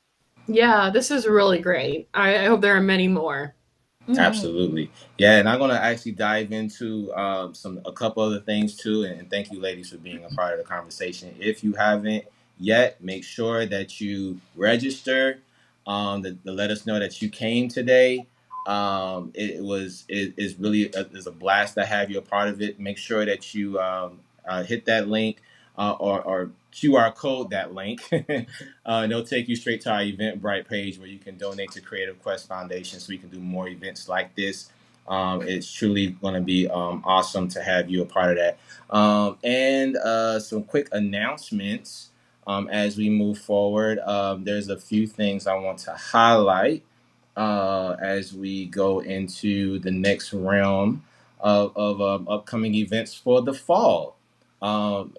Yeah, this is really great. I hope there are many more. Absolutely. Yeah, and I'm gonna actually dive into a couple other things too. And thank you, ladies, for being a part of the conversation. If you haven't yet, make sure that you register. To let us know that you came today. It is really is a blast to have you a part of it. Make sure that you hit that link or QR code that link. It'll take you straight to our Eventbrite page where you can donate to Creative Quest Foundation so we can do more events like this. It's truly going to be awesome to have you a part of that. And some quick announcements as we move forward. There's a few things I want to highlight as we go into the next realm of upcoming events for the fall. I'm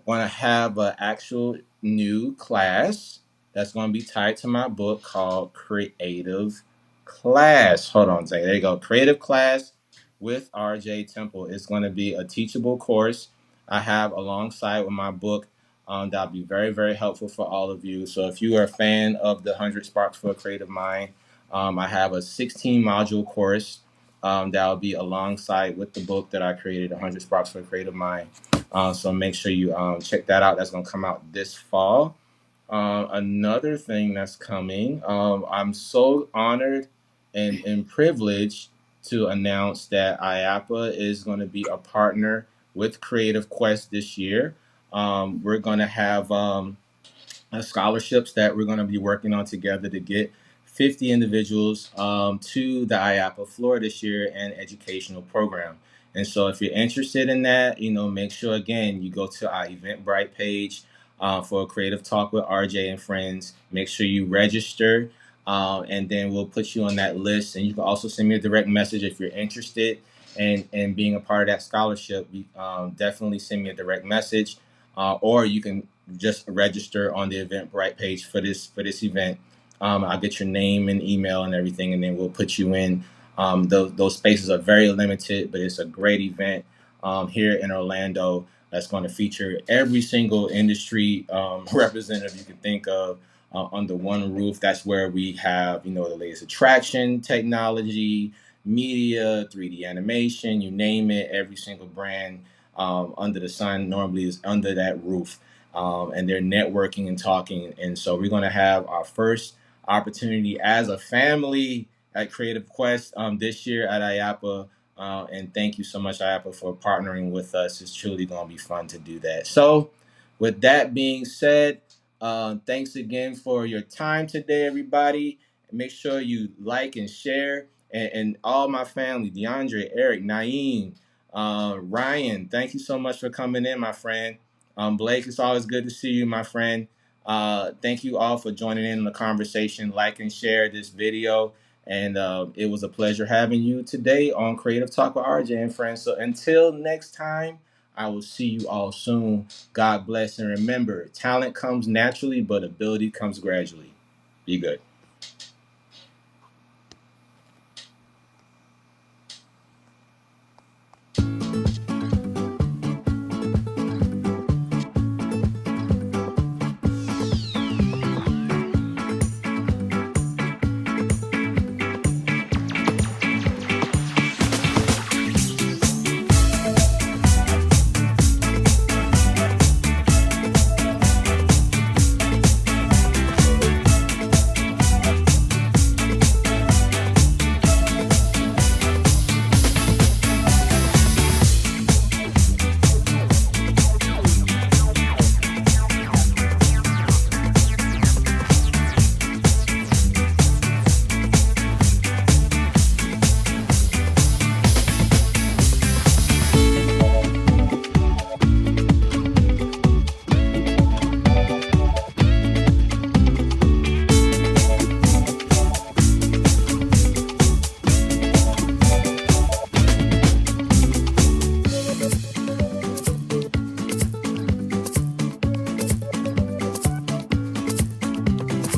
going to have an actual new class that's going to be tied to my book called Creative Class. Hold on a second. There you go. Creative Class with RJ Temple. It's going to be a teachable course I have alongside with my book. That'll be very, very helpful for all of you. So if you are a fan of the 100 Sparks for a Creative Mind, I have a 16 module course that'll be alongside with the book that I created, 100 Sparks for a Creative Mind. So make sure you check that out. That's going to come out this fall. Another thing that's coming, I'm so honored and privileged to announce that IAPA is going to be a partner with Creative Quest this year. We're going to have scholarships that we're going to be working on together to get 50 individuals to the IAPA floor this year and educational program. And so if you're interested in that, make sure, again, you go to our Eventbrite page for a Creative Talk with RJ and Friends. Make sure you register, and then we'll put you on that list. And you can also send me a direct message if you're interested in being a part of that scholarship. Definitely send me a direct message, or you can just register on the Eventbrite page for this event. I'll get your name and email and everything, and then we'll put you in Those spaces are very limited, but it's a great event here in Orlando that's going to feature every single industry representative you can think of under one roof. That's where we have, you know, the latest attraction technology, media, 3D animation, you name it. Every single brand under the sun normally is under that roof. And they're networking and talking. And so we're going to have our first opportunity as a family at Creative Quest this year at IAPA. And thank you so much, IAPA, for partnering with us. It's truly going to be fun to do that. So, with that being said, thanks again for your time today, everybody. Make sure you like and share. And all my family, DeAndre, Eric, Naeem, Ryan, thank you so much for coming in, my friend. Blake, it's always good to see you, my friend. Thank you all for joining in the conversation. Like and share this video. And it was a pleasure having you today on Creative Talk with RJ and friends. So until next time, I will see you all soon. God bless. And remember, talent comes naturally, but ability comes gradually. Be good.